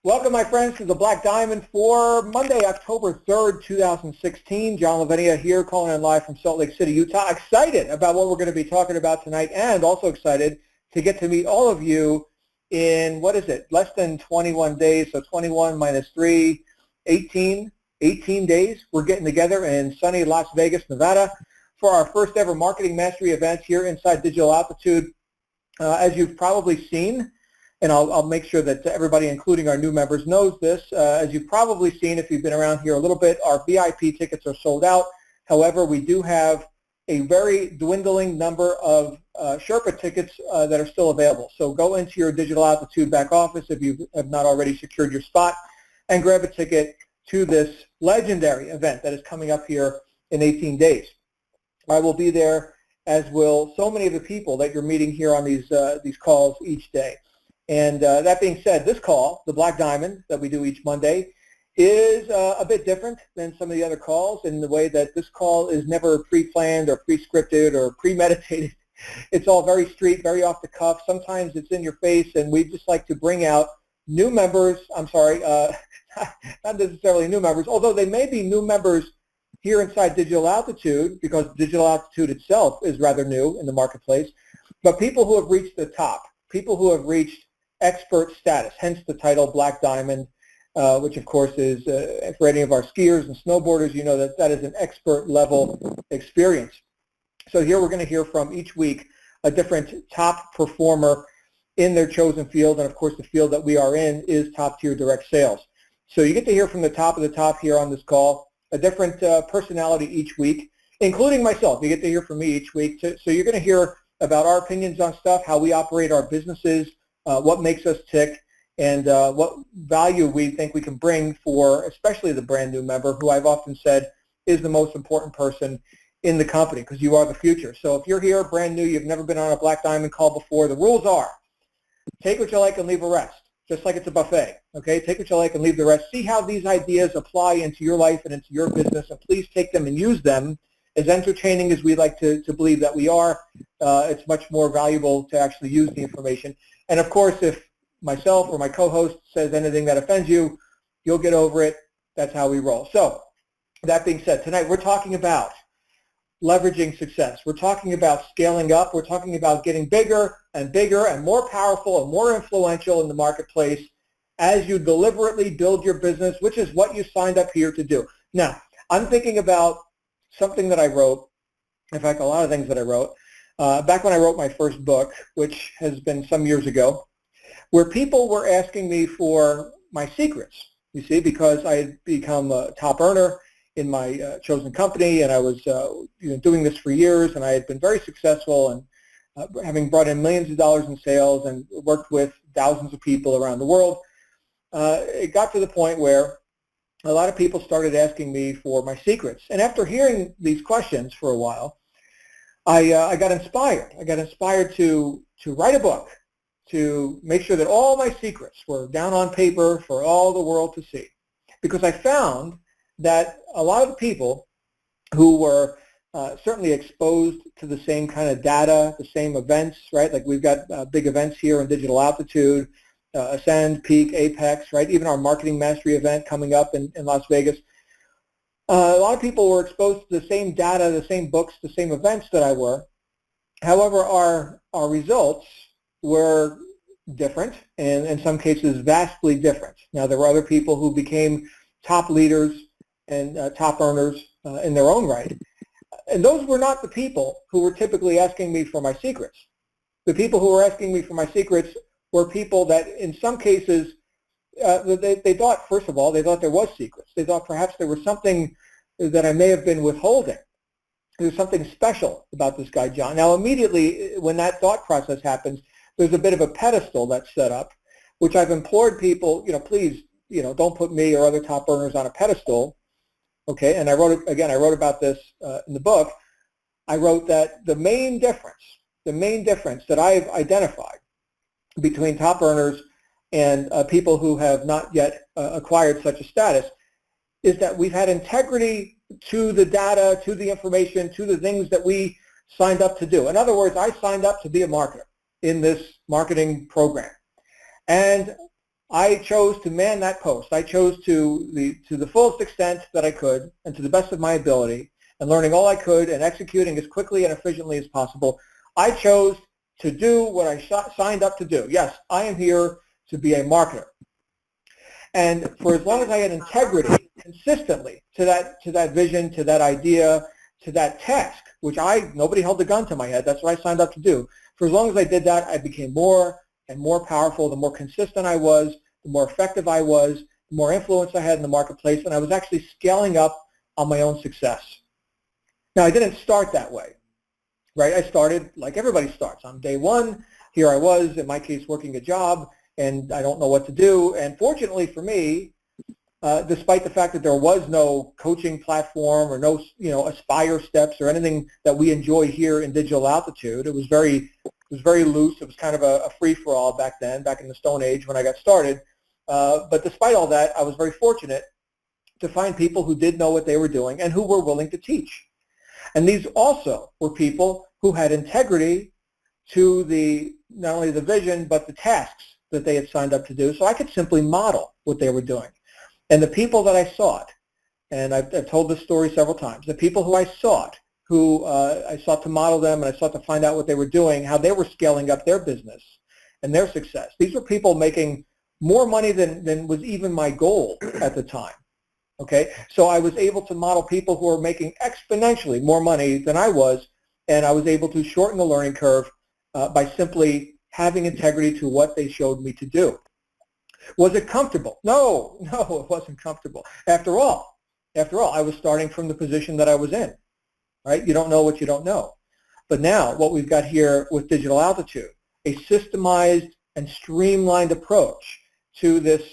Welcome, my friends, to the Black Diamond for Monday, October 3rd, 2016. John Lavenia here, calling in live from Salt Lake City, Utah. Excited about what we're going to be talking about tonight, and also excited to get to meet all of you in, less than 21 days, so 21 minus 3, 18 days. We're getting together in sunny Las Vegas, Nevada for our first ever Marketing Mastery event here inside Digital Altitude. As you've probably seen, and I'll make sure that everybody, including our new members, knows this. As you've probably seen, if you've been around here a little bit, our VIP tickets are sold out. However, we do have a very dwindling number of Sherpa tickets that are still available. So go into your Digital Altitude back office if you have not already secured your spot and grab a ticket to this legendary event that is coming up here in 18 days. I will be there, as will so many of the people that you're meeting here on these calls each day. And that being said, this call, the Black Diamond that we do each Monday, is a bit different than some of the other calls in the way that this call is never pre-planned or pre-scripted or premeditated. It's all very street, very off the cuff. Sometimes it's in your face, and we just like to bring out new members. Not necessarily new members, although they may be new members here inside Digital Altitude, because Digital Altitude itself is rather new in the marketplace, but people who have reached the top, people who have reached expert status, hence the title Black Diamond, which of course is, for any of our skiers and snowboarders, you know that is an expert level experience. So here we're going to hear from each week a different top performer in their chosen field, and of course the field that we are in is top tier direct sales. So you get to hear from the top of the top here on this call, a different personality each week, including myself. You get to hear from me each week. So you're going to hear about our opinions on stuff, how we operate our businesses, what makes us tick, and what value we think we can bring for especially the brand new member, who I've often said is the most important person in the company, because you are the future. So if you're here brand new, you've never been on a Black Diamond call before, the rules are take what you like and leave the rest, just like it's a buffet. Okay, take what you like and leave the rest. See how these ideas apply into your life and into your business, and please take them and use them. As entertaining as we like to believe that we are, it's much more valuable to actually use the information. And of course, if myself or my co-host says anything that offends you, you'll get over it. That's how we roll. So that being said, tonight we're talking about leveraging success. We're talking about scaling up. We're talking about getting bigger and bigger and more powerful and more influential in the marketplace as you deliberately build your business, which is what you signed up here to do. Now, I'm thinking about something that I wrote, in fact, a lot of things that I wrote, back when I wrote my first book, which has been some years ago, where people were asking me for my secrets, you see, because I had become a top earner in my chosen company, and I was doing this for years, and I had been very successful, and having brought in millions of dollars in sales and worked with thousands of people around the world, it got to the point where a lot of people started asking me for my secrets. And after hearing these questions for a while, I got inspired. I got inspired to write a book, to make sure that all my secrets were down on paper for all the world to see. Because I found that a lot of the people who were certainly exposed to the same kind of data, the same events, right? Like we've got big events here in Digital Altitude, Ascend, Peak, Apex, right? Even our Marketing Mastery event coming up in Las Vegas. A lot of people were exposed to the same data, the same books, the same events that I were. However, our results were different, and in some cases vastly different. Now, there were other people who became top leaders and top earners in their own right. And those were not the people who were typically asking me for my secrets. The people who were asking me for my secrets were people that in some cases, they thought, first of all, they thought there was secrets. They thought perhaps there was something that I may have been withholding. There was something special about this guy, John. Now, immediately when that thought process happens, there's a bit of a pedestal that's set up, which I've implored people, please, don't put me or other top earners on a pedestal. Okay, and I wrote about this in the book. I wrote that the main difference that I've identified between top earners and people who have not yet acquired such a status is that we've had integrity to the data, to the information, to the things that we signed up to do. In other words, I signed up to be a marketer in this marketing program. And I chose to man that post. I chose to the fullest extent that I could and to the best of my ability, and learning all I could and executing as quickly and efficiently as possible. I chose to do what I signed up to do. Yes, I am here to be a marketer. And for as long as I had integrity consistently to that vision, to that idea, to that task, which nobody held a gun to my head. That's what I signed up to do. For as long as I did that, I became more and more powerful. The more consistent I was, the more effective I was, the more influence I had in the marketplace, and I was actually scaling up on my own success. Now, I didn't start that way, right? I started like everybody starts. On day one, here I was, in my case, working a job, and I don't know what to do. And fortunately for me, despite the fact that there was no coaching platform or no, Aspire steps or anything that we enjoy here in Digital Altitude, it was very loose. It was kind of a free-for-all back then, back in the Stone Age when I got started. But despite all that, I was very fortunate to find people who did know what they were doing and who were willing to teach. And these also were people who had integrity to not only the vision, but the tasks that they had signed up to do. So I could simply model what they were doing. And the people that I sought, and I've told this story several times, the people who I sought to model them, and I sought to find out what they were doing, how they were scaling up their business and their success. These were people making more money than was even my goal at the time. Okay, so I was able to model people who were making exponentially more money than I was, and I was able to shorten the learning curve by simply having integrity to what they showed me to do. Was it comfortable? No, it wasn't comfortable. After all, I was starting from the position that I was in, right? You don't know what you don't know. But now what we've got here with Digital Altitude, a systemized and streamlined approach to this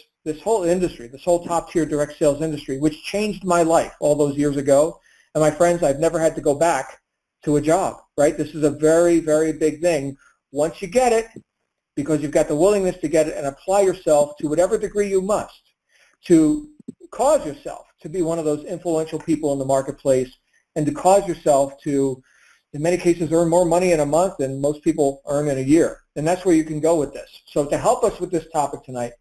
whole industry, this whole top-tier direct sales industry, which changed my life all those years ago. And my friends, I've never had to go back to a job, right? This is a very, very big thing. Once you get it, because you've got the willingness to get it and apply yourself to whatever degree you must to cause yourself to be one of those influential people in the marketplace and to cause yourself to, in many cases, earn more money in a month than most people earn in a year. And that's where you can go with this. So to help us with this topic tonight,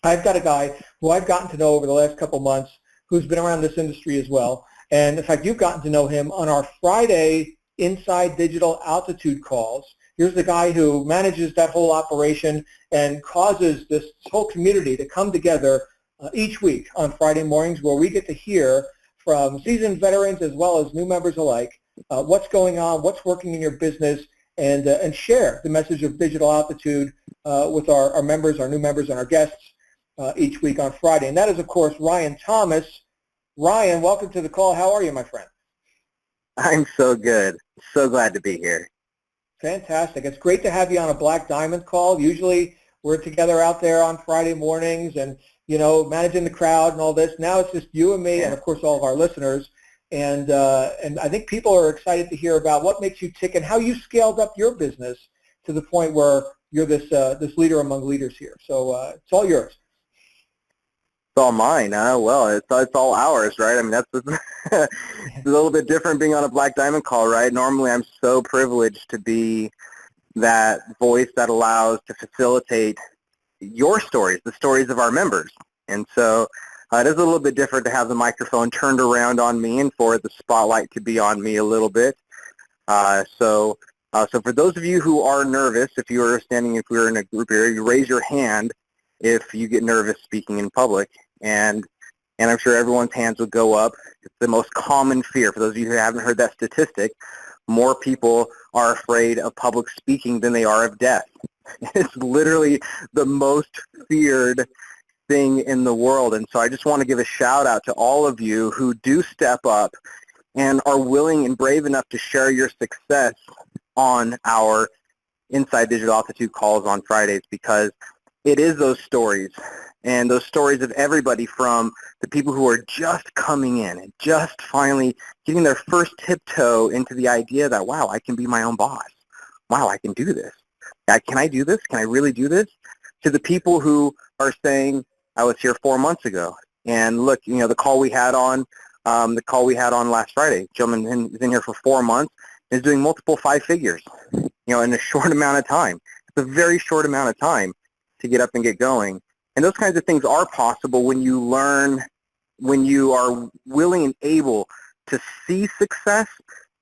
I've got a guy who I've gotten to know over the last couple months who's been around this industry as well. And in fact, you've gotten to know him on our Friday Inside Digital Altitude calls. Here's the guy who manages that whole operation and causes this whole community to come together each week on Friday mornings, where we get to hear from seasoned veterans as well as new members alike what's going on, what's working in your business, and share the message of Digital Altitude with our members, our new members, and our guests each week on Friday. And that is, of course, Ryan Thomas. Ryan, welcome to the call. How are you, my friend? I'm so good. So glad to be here. Fantastic. It's great to have you on a Black Diamond call. Usually we're together out there on Friday mornings and, managing the crowd and all this. Now it's just you and me and, of course, all of our listeners. And I think people are excited to hear about what makes you tick and how you scaled up your business to the point where you're this leader among leaders here. So it's all yours. It's all mine. Well, it's all ours, right? I mean, that's it's a little bit different being on a Black Diamond call, right? Normally, I'm so privileged to be that voice that allows to facilitate your stories, the stories of our members. And so it is a little bit different to have the microphone turned around on me and for the spotlight to be on me a little bit. So for those of you who are nervous, if we're in a group here, you raise your hand if you get nervous speaking in public. And I'm sure everyone's hands will go up. It's the most common fear. For those of you who haven't heard that statistic, more people are afraid of public speaking than they are of death. It's literally the most feared thing in the world. And so I just want to give a shout out to all of you who do step up and are willing and brave enough to share your success on our Inside Digital Altitude calls on Fridays, because it is those stories, and those stories of everybody from the people who are just coming in and just finally getting their first tiptoe into the idea that, wow, I can be my own boss. Wow, I can do this. Can I do this? Can I really do this? To the people who are saying, I was here 4 months ago, and look, the call we had on last Friday, gentleman is in here for 4 months, is doing multiple 5 figures, in a short amount of time. It's a very short amount of time to get up and get going. And those kinds of things are possible when you learn, when you are willing and able to see success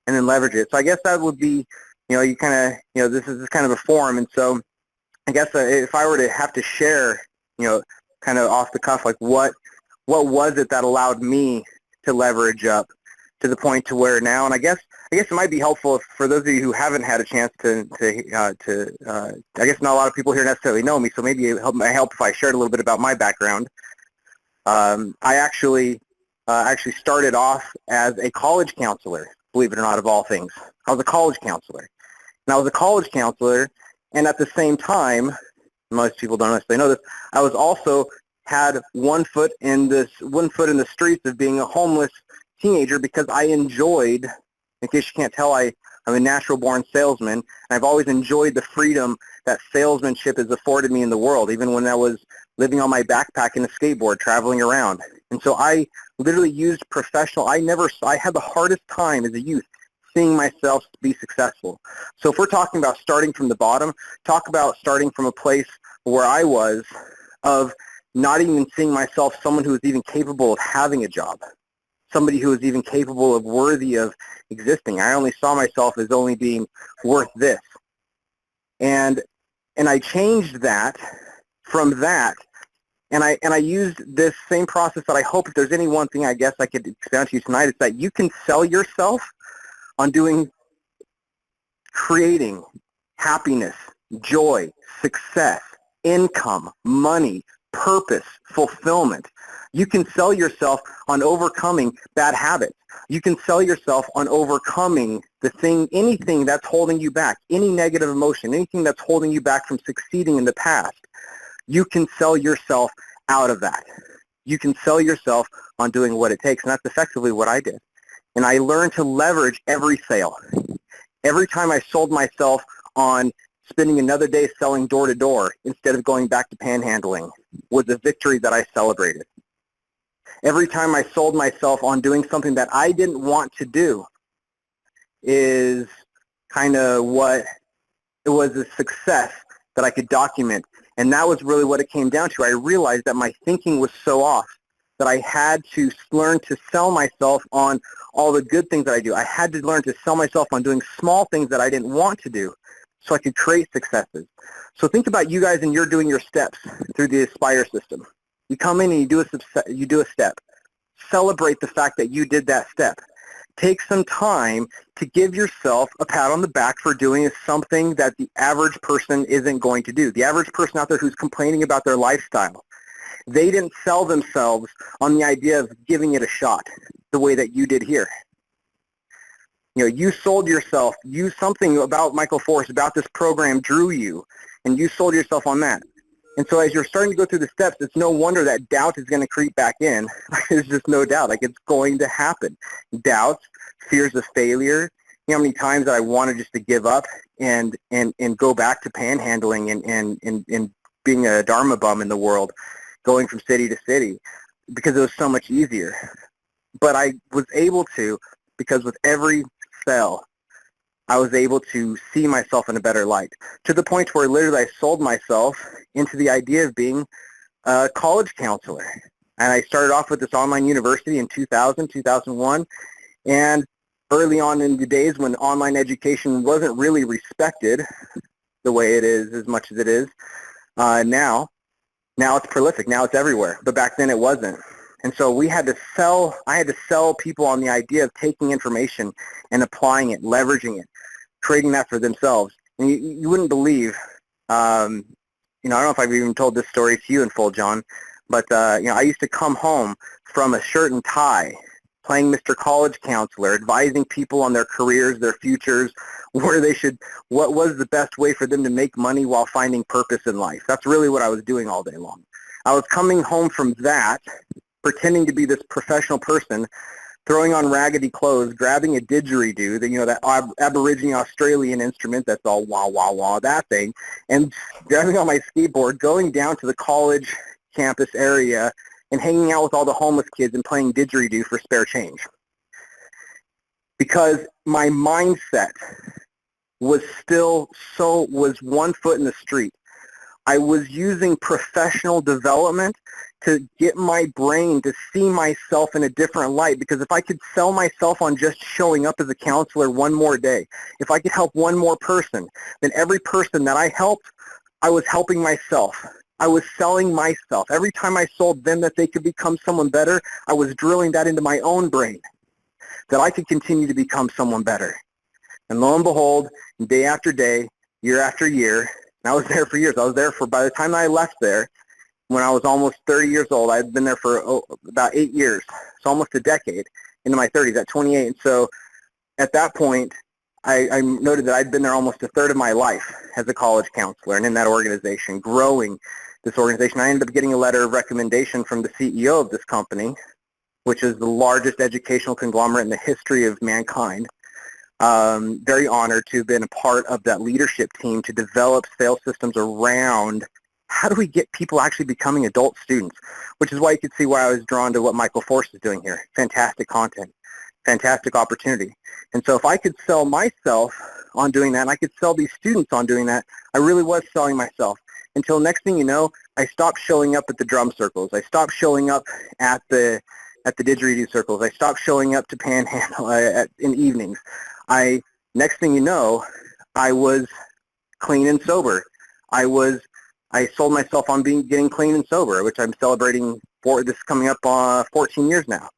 and then leverage it. So I guess that would be, you kind of, this is kind of a forum. And so I guess if I were to have to share, kind of off the cuff, like what was it that allowed me to leverage up to the point to where now, and I guess it might be helpful for those of you who haven't had a chance to I guess not a lot of people here necessarily know me, so maybe it might help if I shared a little bit about my background. I actually started off as a college counselor, believe it or not, of all things. I was a college counselor. And I was a college counselor, and at the same time, most people don't necessarily know this, I was also had one foot in the streets of being a homeless teenager because I enjoyed, in case you can't tell, I'm a natural-born salesman, and I've always enjoyed the freedom that salesmanship has afforded me in the world, even when I was living on my backpack in a skateboard, traveling around. And so I literally used professional, I had the hardest time as a youth seeing myself be successful. So if we're talking about starting from the bottom, talk about starting from a place where I was of not even seeing myself someone who was even capable of having a job, somebody who was even capable of worthy of existing. I only saw myself as only being worth this. And I changed that from that, and I used this same process that I hope, if there's any one thing I guess I could expound to you tonight, is that you can sell yourself on creating happiness, joy, success, income, money, purpose, fulfillment. You can sell yourself on overcoming bad habits. You can sell yourself on overcoming anything that's holding you back, any negative emotion, anything that's holding you back from succeeding in the past. You can sell yourself out of that. You can sell yourself on doing what it takes, and that's effectively what I did. And I learned to leverage every sale. Every time I sold myself on spending another day selling door-to-door instead of going back to panhandling was a victory that I celebrated. Every time I sold myself on doing something that I didn't want to do is kind of what it was, a success that I could document. And that was really what it came down to. I realized that my thinking was so off that I had to learn to sell myself on all the good things that I do. I had to learn to sell myself on doing small things that I didn't want to do so I could create successes. So think about you guys, and you're doing your steps through the Aspire system. You come in and you do a step. Celebrate the fact that you did that step. Take some time to give yourself a pat on the back for doing something that the average person isn't going to do. The average person out there who's complaining about their lifestyle, they didn't sell themselves on the idea of giving it a shot the way that you did here. You sold yourself. Something about Michael Force, about this program drew you, and you sold yourself on that. And so as you're starting to go through the steps, it's no wonder that doubt is going to creep back in. There's just no doubt. Like, it's going to happen. Doubts, fears of failure. You know how many times that I wanted just to give up and go back to panhandling and being a Dharma bum in the world, going from city to city, because it was so much easier. But I was able to, because with every sale, I was able to see myself in a better light, to the point where literally I sold myself into the idea of being a college counselor. And I started off with this online university in 2000, 2001, and early on in the days when online education wasn't really respected the way it is, as much as it is now it's prolific. Now it's everywhere. But back then it wasn't. And so I had to sell people on the idea of taking information and applying it, leveraging it, creating that for themselves. And you wouldn't believe, I don't know if I've even told this story to you in full, John, but, I used to come home from a shirt and tie, playing Mr. College Counselor, advising people on their careers, their futures, what was the best way for them to make money while finding purpose in life. That's really what I was doing all day long. I was coming home from that, pretending to be this professional person, throwing on raggedy clothes, grabbing a didgeridoo, that Aborigine Australian instrument that's all wah, wah, wah, that thing, and grabbing on my skateboard, going down to the college campus area and hanging out with all the homeless kids and playing didgeridoo for spare change. Because my mindset was one foot in the street, I was using professional development to get my brain to see myself in a different light, because if I could sell myself on just showing up as a counselor one more day, if I could help one more person, then every person that I helped, I was helping myself. I was selling myself. Every time I sold them that they could become someone better, I was drilling that into my own brain, that I could continue to become someone better. And lo and behold, day after day, year after year, and I was there for years. I was there for, by the time I left there, when I was almost 30 years old, I had been there for about 8 years, so almost a decade, into my 30s at 28. And so at that point, I noted that I'd been there almost a third of my life as a college counselor and in that organization, growing this organization. I ended up getting a letter of recommendation from the CEO of this company, which is the largest educational conglomerate in the history of mankind. Very honored to have been a part of that leadership team to develop sales systems around how do we get people actually becoming adult students, which is why you could see why I was drawn to what Michael Force is doing here. Fantastic content, fantastic opportunity. And so if I could sell myself on doing that, and I could sell these students on doing that, I really was selling myself. Until next thing you know, I stopped showing up at the drum circles. I stopped showing up at the didgeridoo circles. I stopped showing up to panhandle in evenings. Next thing you know, I was clean and sober. I sold myself on getting clean and sober, which I'm celebrating for this coming up 14 years now.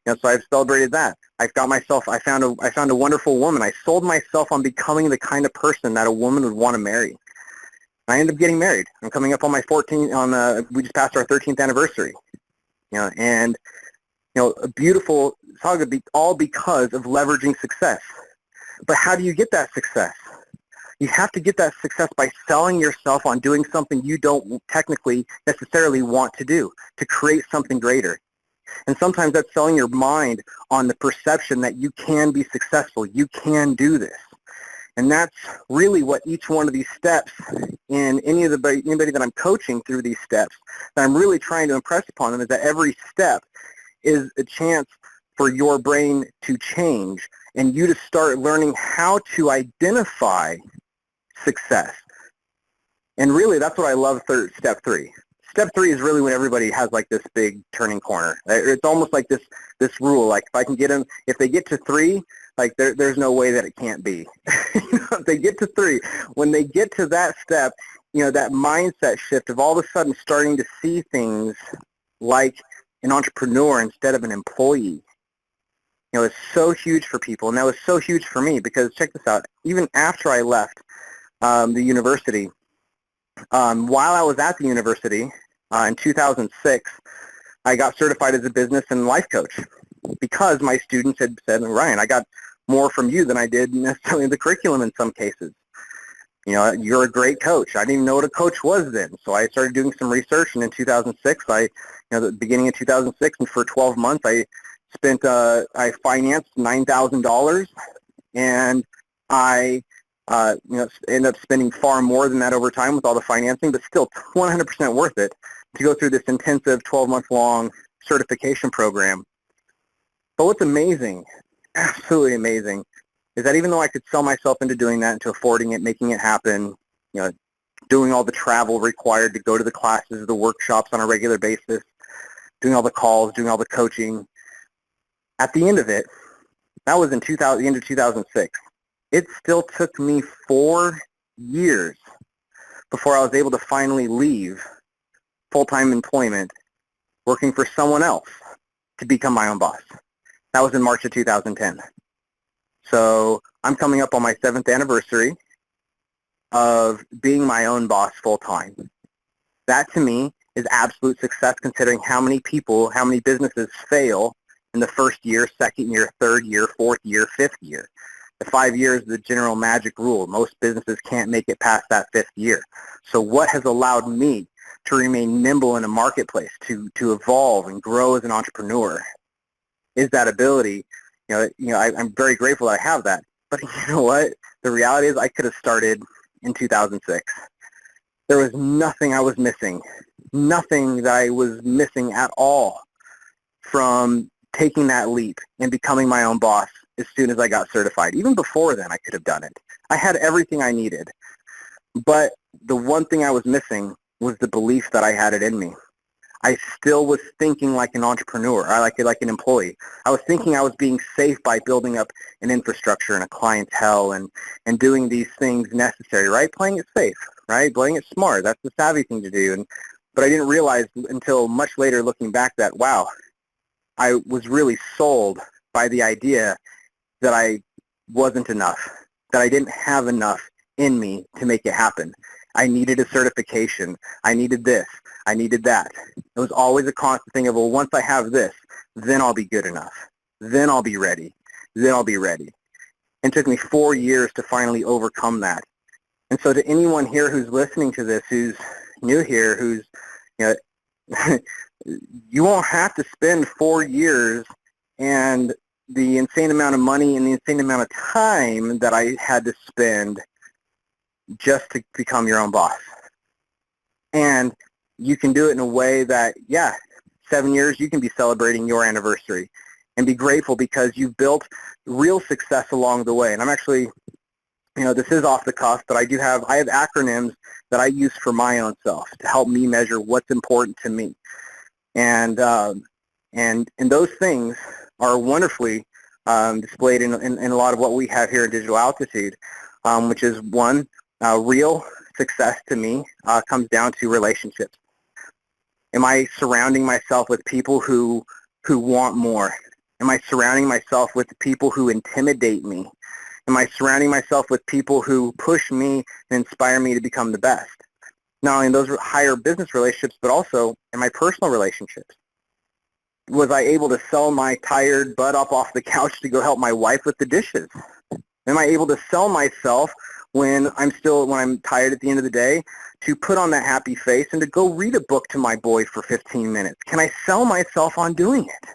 You know, so I've celebrated that. I found a wonderful woman. I sold myself on becoming the kind of person that a woman would want to marry. I ended up getting married. I'm coming up on my 14th. We just passed our 13th anniversary. You know, and you know, a beautiful saga, all because of leveraging success. But how do you get that success? You have to get that success by selling yourself on doing something you don't technically necessarily want to do, to create something greater. And sometimes that's selling your mind on the perception that you can be successful, you can do this. And that's really what each one of these steps in anybody that I'm coaching through these steps, that I'm really trying to impress upon them, is that every step is a chance for your brain to change and you to start learning how to identify success. And really, that's what I love step 3. Step 3 is really when everybody has like this big turning corner. It's almost like this rule, like if I can get them, if they get to 3, like there's no way that it can't be. If they get to 3, when they get to that step, you know, that mindset shift of all of a sudden starting to see things like an entrepreneur instead of an employee. You know, it's so huge for people, and that was so huge for me because check this out. Even after I left the university, while I was at the university in 2006, I got certified as a business and life coach because my students had said, Ryan, I got more from you than I did necessarily in the curriculum in some cases. You know, you're a great coach. I didn't even know what a coach was then. So I started doing some research, and in 2006, the beginning of 2006, and for 12 months, I financed $9,000, and I ended up spending far more than that over time with all the financing, but still 100% worth it to go through this intensive 12-month-long certification program. But what's amazing, absolutely amazing, is that even though I could sell myself into doing that, into affording it, making it happen, you know, doing all the travel required to go to the classes, the workshops on a regular basis, doing all the calls, doing all the coaching, at the end of it, that was in the end of 2006. It still took me 4 years before I was able to finally leave full-time employment working for someone else to become my own boss. That was in March of 2010. So I'm coming up on my 7th anniversary of being my own boss full-time. That to me is absolute success considering how many people, how many businesses fail in the first year, second year, third year, fourth year, 5th year. The 5 years is the general magic rule. Most businesses can't make it past that 5th year. So what has allowed me to remain nimble in a marketplace, to evolve and grow as an entrepreneur, is that ability. I'm very grateful that I have that. But you know what? The reality is I could have started in 2006. There was nothing I was missing, nothing that I was missing at all from taking that leap and becoming my own boss as soon as I got certified. Even before then, I could have done it. I had everything I needed. But the one thing I was missing was the belief that I had it in me. I still was thinking like an entrepreneur, like an employee. I was thinking I was being safe by building up an infrastructure and a clientele and doing these things necessary, right? Playing it safe, right? Playing it smart. That's the savvy thing to do. But I didn't realize until much later looking back that, wow, I was really sold by the idea that I wasn't enough, that I didn't have enough in me to make it happen. I needed a certification. I needed this. I needed that. It was always a constant thing of, well, once I have this, then I'll be good enough. Then I'll be ready. Then I'll be ready. And it took me 4 years to finally overcome that. And so to anyone here who's listening to this, who's new here, who's, you know, you won't have to spend 4 years and the insane amount of money and the insane amount of time that I had to spend just to become your own boss. And you can do it in a way that, 7 years, you can be celebrating your anniversary and be grateful because you've built real success along the way. And I'm actually, this is off the cuff, but I have acronyms that I use for my own self to help me measure what's important to me. And those things are wonderfully displayed in a lot of what we have here in Digital Altitude, which is one, real success to me comes down to relationships. Am I surrounding myself with people who want more? Am I surrounding myself with people who intimidate me? Am I surrounding myself with people who push me and inspire me to become the best? Not only in those higher business relationships, but also in my personal relationships. Was I able to sell my tired butt up off the couch to go help my wife with the dishes? Am I able to sell myself when I'm tired at the end of the day to put on that happy face and to go read a book to my boy for 15 minutes? Can I sell myself on doing it?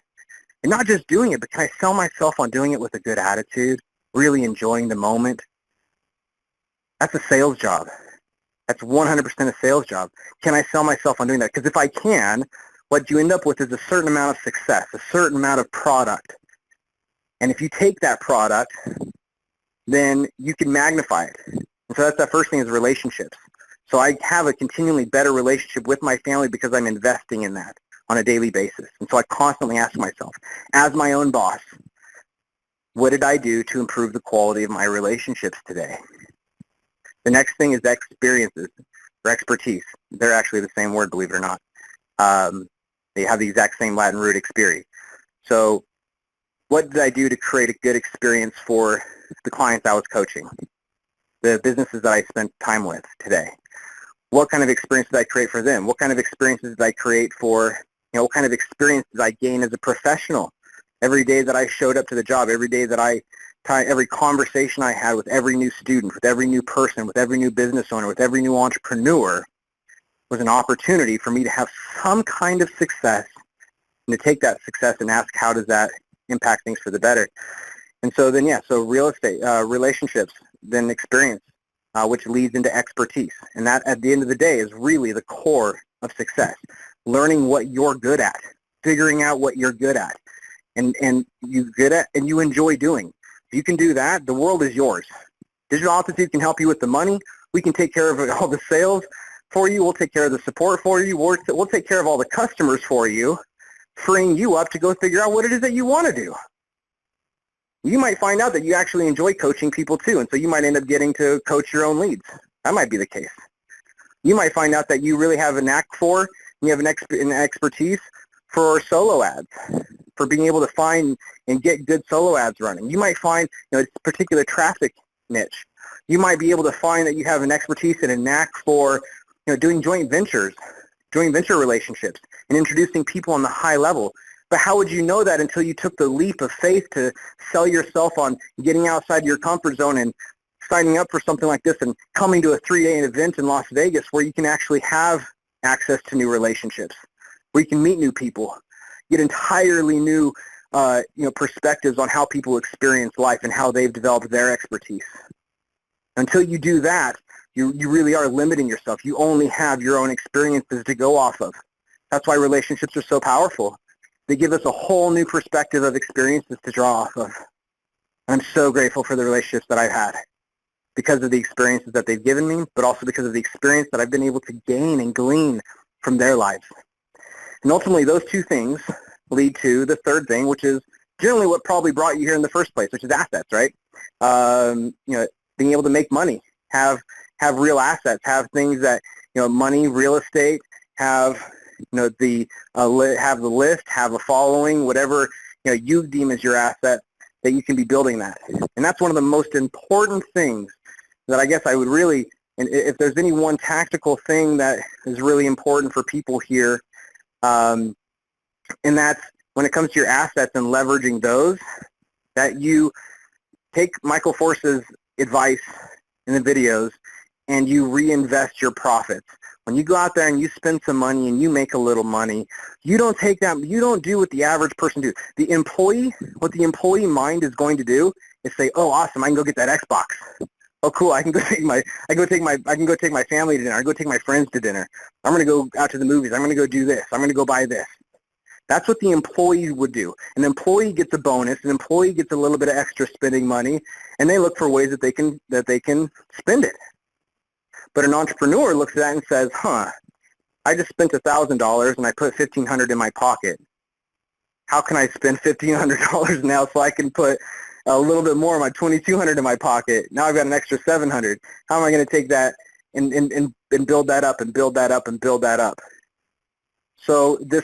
And not just doing it, but can I sell myself on doing it with a good attitude, really enjoying the moment? That's a sales job. That's 100% a sales job. Can I sell myself on doing that? Because if I can, what you end up with is a certain amount of success, a certain amount of product. And if you take that product, then you can magnify it. And so that's the first thing is relationships. So I have a continually better relationship with my family because I'm investing in that on a daily basis. And so I constantly ask myself, as my own boss, what did I do to improve the quality of my relationships today? The next thing is experiences or expertise. They're actually the same word, believe it or not. They have the exact same Latin root, experi. So what did I do to create a good experience for the clients I was coaching, the businesses that I spent time with today? What kind of experience did I create for them? What kind of experiences did I create for, what kind of experience did I gain as a professional? Every day that I showed up to the job, every day that every conversation I had with every new student, with every new person, with every new business owner, with every new entrepreneur was an opportunity for me to have some kind of success and to take that success and ask how does that impact things for the better. And so then, so real estate, relationships, then experience, which leads into expertise. And that, at the end of the day, is really the core of success. Learning what you're good at, figuring out what you're good at, and you're good at and you enjoy doing. If you can do that, the world is yours. Digital Altitude can help you with the money. We can take care of all the sales for you. We'll take care of the support for you. We'll take care of all the customers for you, freeing you up to go figure out what it is that you want to do. You might find out that you actually enjoy coaching people too, and so you might end up getting to coach your own leads. That might be the case. You might find out that you really have a knack for, and you have an expertise for solo ads, for being able to find and get good solo ads running. You might find a particular traffic niche. You might be able to find that you have an expertise and a knack for doing joint venture relationships and introducing people on the high level. But how would you know that until you took the leap of faith to sell yourself on getting outside your comfort zone and signing up for something like this and coming to a 3-day event in Las Vegas where you can actually have access to new relationships, where you can meet new people, get entirely new perspectives on how people experience life and how they've developed their expertise. Until you do that, you really are limiting yourself. You only have your own experiences to go off of. That's why relationships are so powerful. They give us a whole new perspective of experiences to draw off of. I'm so grateful for the relationships that I've had. because of the experiences that they've given me, but also because of the experience that I've been able to gain and glean from their lives. And ultimately, those two things lead to the third thing, which is generally what probably brought you here in the first place, which is assets, right? Being able to make money, have real assets, have things that, money, real estate, have, have the list, have a following, whatever, you deem as your asset, that you can be building that. And that's one of the most important things that I guess I would really, and if there's any one tactical thing that is really important for people here, and that's when it comes to your assets and leveraging those, that you take Michael Force's advice in the videos and you reinvest your profits. When you go out there and you spend some money and you make a little money, you don't take that, you don't do what the average person do. What the employee mind is going to do is say, oh, awesome, I can go get that Xbox. Oh, cool, I can go take my family to dinner. I can go take my friends to dinner. I'm going to go out to the movies. I'm going to go do this. I'm going to go buy this. That's what the employee would do. An employee gets a bonus. An employee gets a little bit of extra spending money, and they look for ways that they can spend it. But an entrepreneur looks at that and says, I just spent $1,000 and I put $1,500 in my pocket. How can I spend $1,500 now so I can put a little bit more of my $2,200 in my pocket? Now I've got an extra $700. How am I going to take that and build that up and build that up and build that up? So this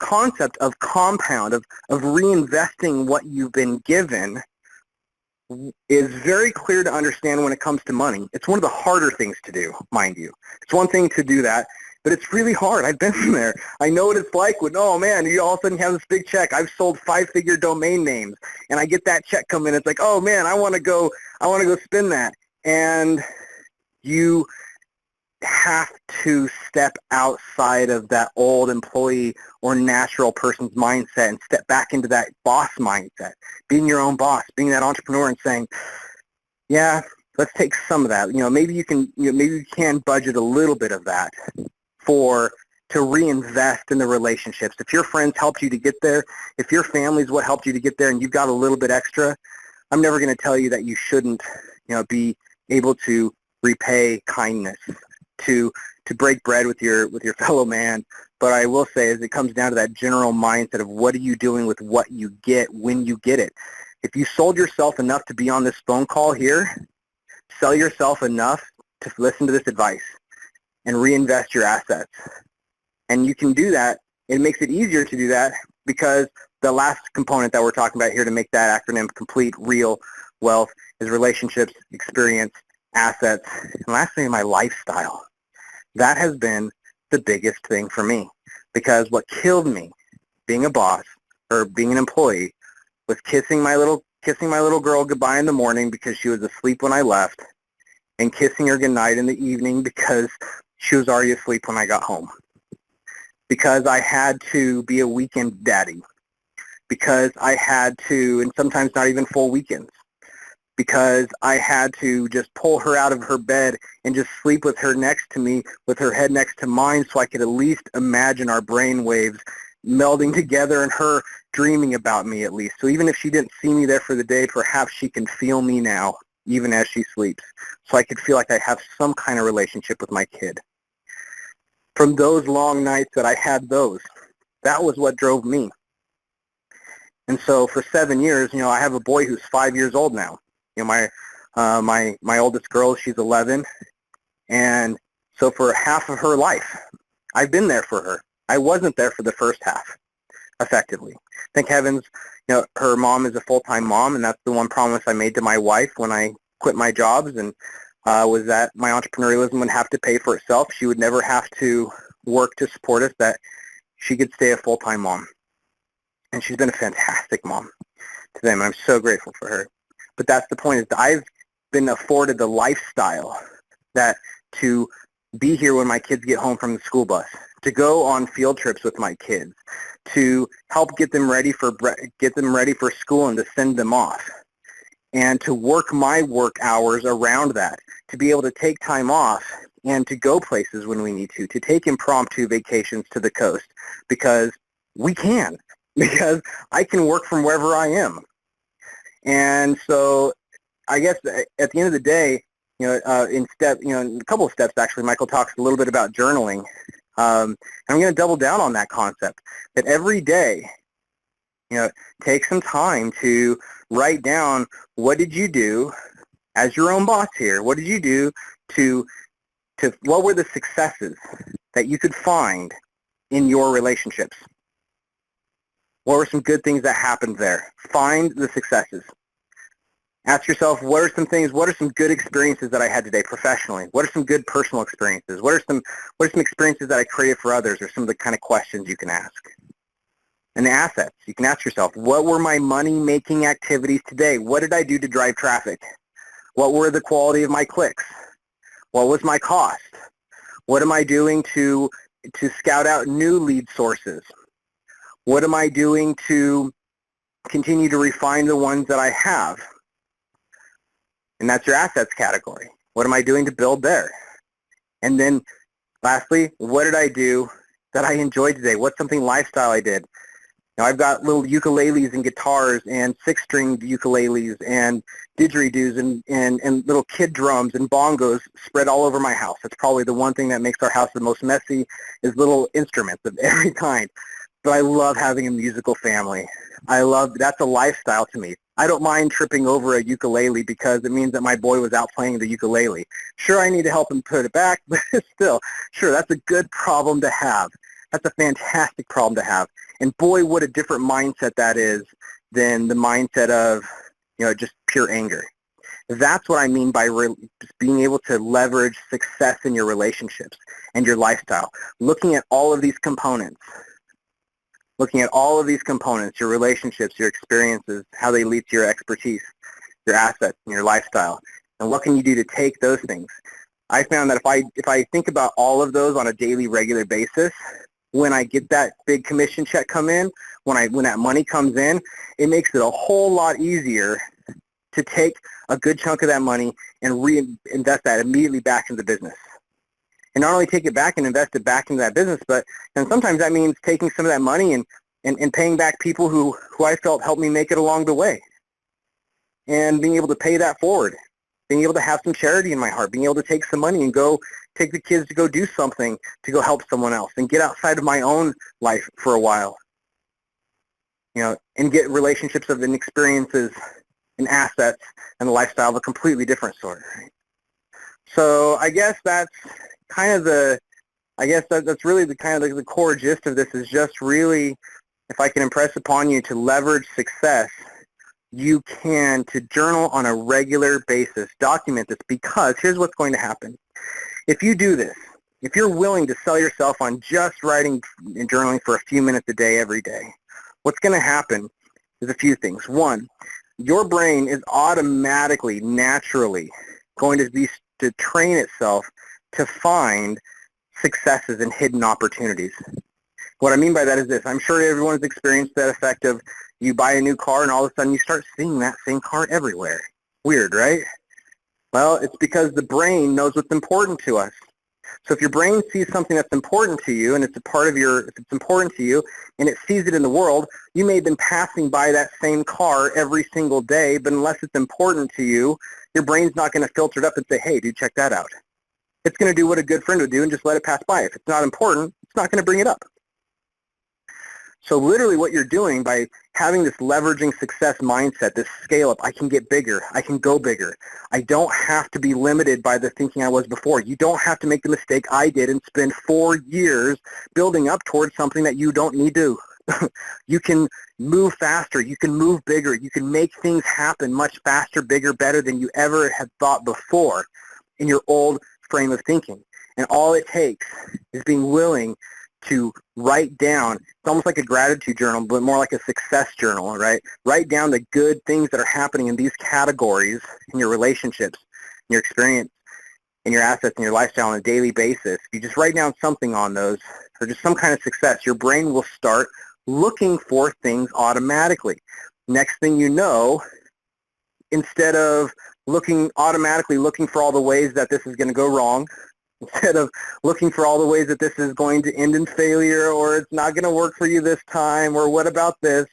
concept of compound, of reinvesting what you've been given, is very clear to understand when it comes to money. It's one of the harder things to do, mind you. It's one thing to do that, but it's really hard. I've been there. I know what it's like when, oh man, you all of a sudden have this big check. I've sold 5-figure domain names, and I get that check come in. It's like, oh man, I want to go spend that. And you have to step outside of that old employee or natural person's mindset and step back into that boss mindset, being your own boss, being that entrepreneur and saying, yeah, let's take some of that. Maybe you can budget a little bit of that to reinvest in the relationships. If your friends helped you to get there, if your family's what helped you to get there and you've got a little bit extra, I'm never going to tell you that you shouldn't, be able to repay kindness, to break bread with your fellow man. But I will say is it comes down to that general mindset of what are you doing with what you get when you get it. If you sold yourself enough to be on this phone call here, sell yourself enough to listen to this advice and reinvest your assets. And you can do that. It makes it easier to do that because the last component that we're talking about here to make that acronym complete, real wealth, is relationships, experience, assets, and lastly, my lifestyle. That has been the biggest thing for me, because what killed me being a boss or being an employee was kissing my little girl goodbye in the morning because she was asleep when I left, and kissing her goodnight in the evening because she was already asleep when I got home. Because I had to be a weekend daddy. Because I had to, and sometimes not even full weekends, because I had to just pull her out of her bed and just sleep with her next to me, with her head next to mine, so I could at least imagine our brain waves melding together and her dreaming about me at least. So even if she didn't see me there for the day, perhaps she can feel me now, even as she sleeps. So I could feel like I have some kind of relationship with my kid. From those long nights that I had those, that was what drove me. And so for 7 years, I have a boy who's 5 years old now. My oldest girl, she's 11, and so for half of her life, I've been there for her. I wasn't there for the first half, effectively. Thank heavens, her mom is a full-time mom, and that's the one promise I made to my wife when I quit my jobs, and was that my entrepreneurialism would have to pay for itself. She would never have to work to support us, that she could stay a full-time mom. And she's been a fantastic mom to them. I'm so grateful for her. But that's the point, is that I've been afforded the lifestyle that to be here when my kids get home from the school bus, to go on field trips with my kids, to help get them ready for school and to send them off, and to work my work hours around that, to be able to take time off and to go places when we need to take impromptu vacations to the coast, because we can, because I can work from wherever I am. And so I guess at the end of the day, in a couple of steps actually, Michael talks a little bit about journaling. And I'm going to double down on that concept, that every day, take some time to write down, what did you do as your own boss here? What did you do to what were the successes that you could find in your relationships? What were some good things that happened there? Find the successes. Ask yourself, what are some good experiences that I had today professionally? What are some good personal experiences? What are some experiences that I created for others, or some of the kind of questions you can ask? And the assets, you can ask yourself, what were my money-making activities today? What did I do to drive traffic? What were the quality of my clicks? What was my cost? What am I doing to scout out new lead sources? What am I doing to continue to refine the ones that I have? And that's your assets category. What am I doing to build there? And then lastly, what did I do that I enjoyed today? What's something lifestyle I did? Now, I've got little ukuleles and guitars and six-string ukuleles and didgeridoos and little kid drums and bongos spread all over my house. That's probably the one thing that makes our house the most messy, is little instruments of every kind. But I love having a musical family. That's a lifestyle to me. I don't mind tripping over a ukulele because it means that my boy was out playing the ukulele. Sure, I need to help him put it back, but still, sure, that's a good problem to have. That's a fantastic problem to have. And boy, what a different mindset that is than the mindset of, just pure anger. That's what I mean by being able to leverage success in your relationships and your lifestyle. Looking at all of these components. Your relationships, your experiences, how they lead to your expertise, your assets, and your lifestyle. And what can you do to take those things? I found that if I think about all of those on a daily, regular basis, when I get that big commission check come in, when that money comes in, it makes it a whole lot easier to take a good chunk of that money and reinvest that immediately back into the business. And not only take it back and invest it back into that business, but then sometimes that means taking some of that money and paying back people who I felt helped me make it along the way. And being able to pay that forward. Being able to have some charity in my heart. Being able to take some money and go take the kids to go do something to go help someone else and get outside of my own life for a while. And get relationships and experiences and assets and a lifestyle of a completely different sort. Right? So I guess that's kind of that's really the kind of the core gist of this, is just really, if I can impress upon you, to leverage success, you can, to journal on a regular basis, document this, because here's what's going to happen. If you do this, if you're willing to sell yourself on just writing and journaling for a few minutes a day every day, what's going to happen is a few things. One, your brain is automatically, naturally going to train itself to find successes and hidden opportunities. What I mean by that is this. I'm sure everyone's experienced that effect of you buy a new car and all of a sudden you start seeing that same car everywhere. Weird, right? Well, it's because the brain knows what's important to us. So if your brain sees something that's important to you, and if it's important to you and it sees it in the world, you may have been passing by that same car every single day, but unless it's important to you, your brain's not going to filter it up and say, hey, dude, check that out. It's going to do what a good friend would do and just let it pass by. If it's not important, it's not going to bring it up. So literally what you're doing by having this leveraging success mindset, this scale up, I can get bigger, I can go bigger. I don't have to be limited by the thinking I was before. You don't have to make the mistake I did and spend 4 years building up towards something that you don't need to. You can move faster, you can move bigger, you can make things happen much faster, bigger, better than you ever had thought before in your old frame of thinking. And all it takes is being willing to write down, it's almost like a gratitude journal, but more like a success journal, right? Write down the good things that are happening in these categories in your relationships, in your experience, in your assets, in your lifestyle on a daily basis. If you just write down something on those, or just some kind of success, your brain will start looking for things automatically. Next thing you know, instead of automatically looking for all the ways that this is going to go wrong, instead of looking for all the ways that this is going to end in failure, or it's not going to work for you this time, or what about this,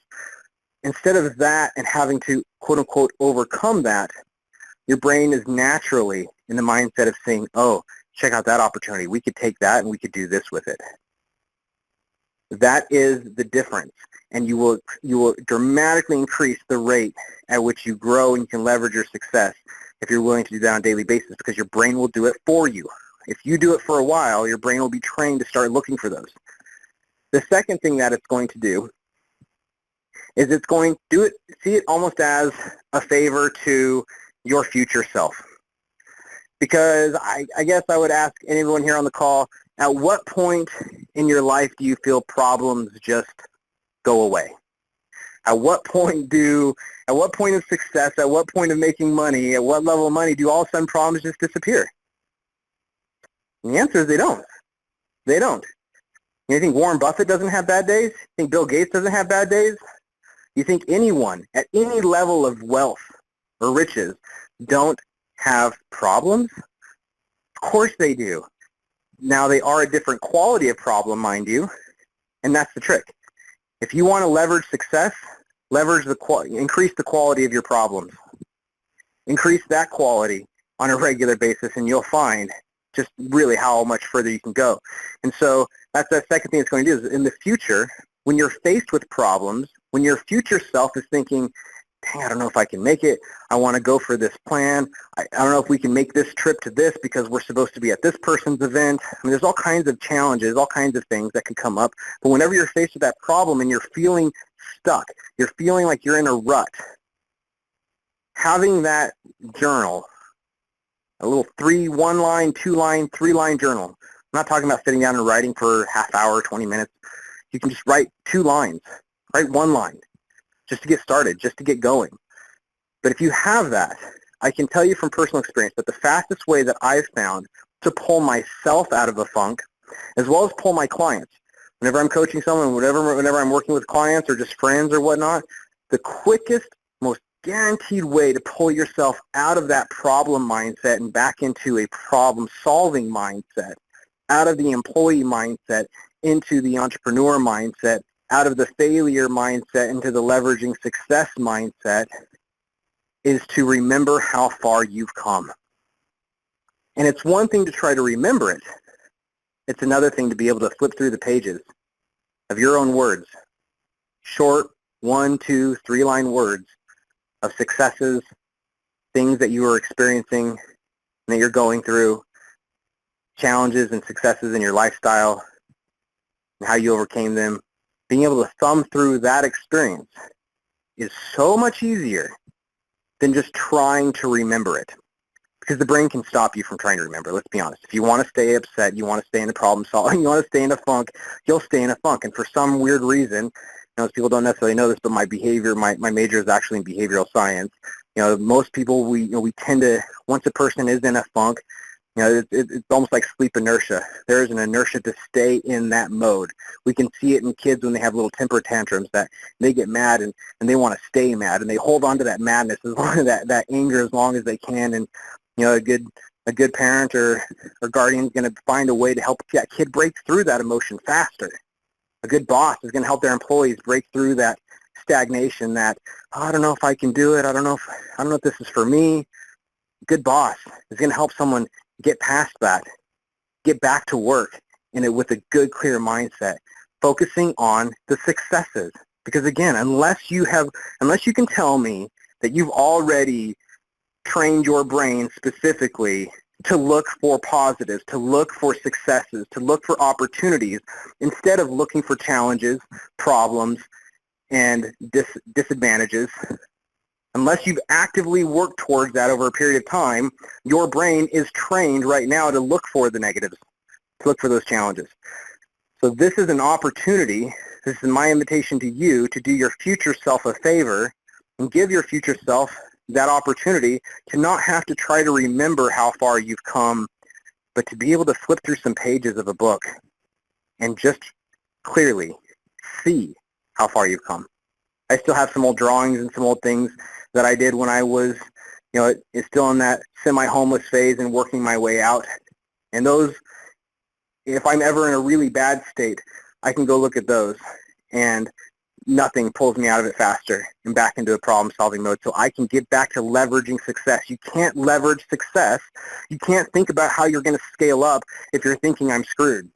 instead of that and having to quote unquote overcome that, your brain is naturally in the mindset of saying, oh, check out that opportunity. We could take that and we could do this with it. That is the difference. And you will dramatically increase the rate at which you grow and you can leverage your success if you're willing to do that on a daily basis, because your brain will do it for you. If you do it for a while, your brain will be trained to start looking for those. The second thing that it's going to do is it's going to do it, see it almost as a favor to your future self. Because I guess I would ask anyone here on the call, at what point in your life do you feel problems just go away? At what point of success, at what point of making money, at what level of money do all of a sudden problems just disappear? And the answer is they don't. They don't. You think Warren Buffett doesn't have bad days? You think Bill Gates doesn't have bad days? You think anyone at any level of wealth or riches don't have problems? Of course they do. Now they are a different quality of problem, mind you, and that's the trick. If you want to leverage success, increase the quality of your problems. Increase that quality on a regular basis, and you'll find just really how much further you can go. And so that's the second thing it's going to do is in the future, when you're faced with problems, when your future self is thinking, dang, I don't know if I can make it. I want to go for this plan. I don't know if we can make this trip to this because we're supposed to be at this person's event. I mean, there's all kinds of challenges, all kinds of things that can come up. But whenever you're faced with that problem and you're feeling stuck, you're feeling like you're in a rut, having that journal, a little 1-line, 2-line, 3-line journal. I'm not talking about sitting down and writing for half hour, 20 minutes. You can just write 2 lines, write 1 line, just to get started, just to get going. But if you have that, I can tell you from personal experience that the fastest way that I've found to pull myself out of a funk, as well as pull my clients, whenever I'm coaching someone, whenever I'm working with clients or just friends or whatnot, the quickest, most guaranteed way to pull yourself out of that problem mindset and back into a problem-solving mindset, out of the employee mindset into the entrepreneur mindset, out of the failure mindset into the leveraging success mindset, is to remember how far you've come. And it's one thing to try to remember it. It's another thing to be able to flip through the pages of your own words, short 1, 2, 3-line words of successes, things that you are experiencing and that you're going through, challenges and successes in your lifestyle, and how you overcame them. Being able to thumb through that experience is so much easier than just trying to remember it, because the brain can stop you from trying to remember. Let's be honest. If you want to stay upset, you want to stay in a problem solving, you want to stay in a funk, you'll stay in a funk. And for some weird reason, most people don't necessarily know this, but my major is actually in behavioral science. Most people, we tend to, once a person is in a funk, it's almost like sleep inertia. There is an inertia to stay in that mode. We can see it in kids when they have little temper tantrums, that they get mad and they want to stay mad, and they hold on to that madness, as long as that anger, as long as they can. And a good parent or guardian is going to find a way to help that kid break through that emotion faster. A good boss is going to help their employees break through that stagnation, that, oh, I don't know if I can do it. I don't know if this is for me. A good boss is going to help someone get past that, get back to work with a good, clear mindset, focusing on the successes. Because again, unless you can tell me that you've already trained your brain specifically to look for positives, to look for successes, to look for opportunities, instead of looking for challenges, problems, and disadvantages, unless you've actively worked towards that over a period of time, your brain is trained right now to look for the negatives, to look for those challenges. So this is an opportunity, this is my invitation to you to do your future self a favor and give your future self that opportunity to not have to try to remember how far you've come, but to be able to flip through some pages of a book and just clearly see how far you've come. I still have some old drawings and some old things that I did when I was, it's still in that semi-homeless phase and working my way out. And those, if I'm ever in a really bad state, I can go look at those. And nothing pulls me out of it faster and back into a problem-solving mode so I can get back to leveraging success. You can't leverage success. You can't think about how you're going to scale up if you're thinking I'm screwed.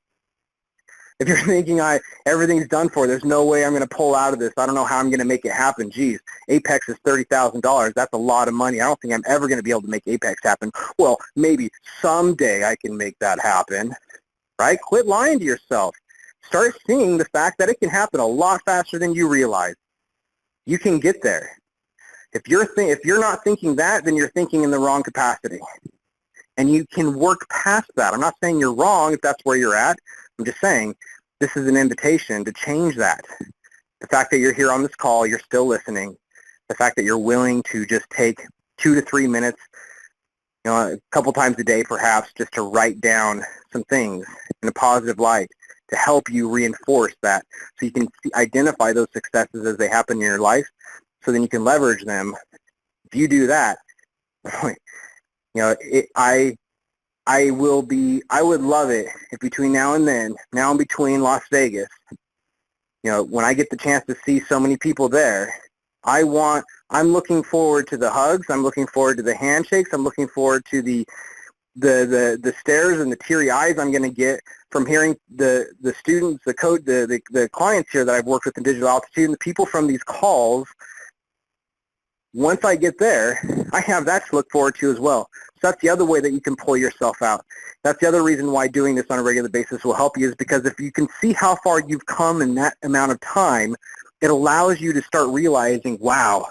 If you're thinking everything's done for, there's no way I'm going to pull out of this. I don't know how I'm going to make it happen. Geez, Apex is $30,000. That's a lot of money. I don't think I'm ever going to be able to make Apex happen. Well, maybe someday I can make that happen, right? Quit lying to yourself. Start seeing the fact that it can happen a lot faster than you realize. You can get there. If you're not thinking that, then you're thinking in the wrong capacity. And you can work past that. I'm not saying you're wrong if that's where you're at. I'm just saying this is an invitation to change that. The fact that you're here on this call, you're still listening, the fact that you're willing to just take 2 to 3 minutes, a couple times a day perhaps, just to write down some things in a positive light to help you reinforce that so you can identify those successes as they happen in your life so then you can leverage them. If you do that, I would love it if between now and between Las Vegas, when I get the chance to see so many people there, I'm looking forward to the hugs, I'm looking forward to the handshakes, I'm looking forward to the stares and the teary eyes I'm going to get from hearing the students, the clients here that I've worked with in Digital Altitude, and the people from these calls. Once I get there, I have that to look forward to as well. So that's the other way that you can pull yourself out. That's the other reason why doing this on a regular basis will help you, is because if you can see how far you've come in that amount of time, it allows you to start realizing, wow,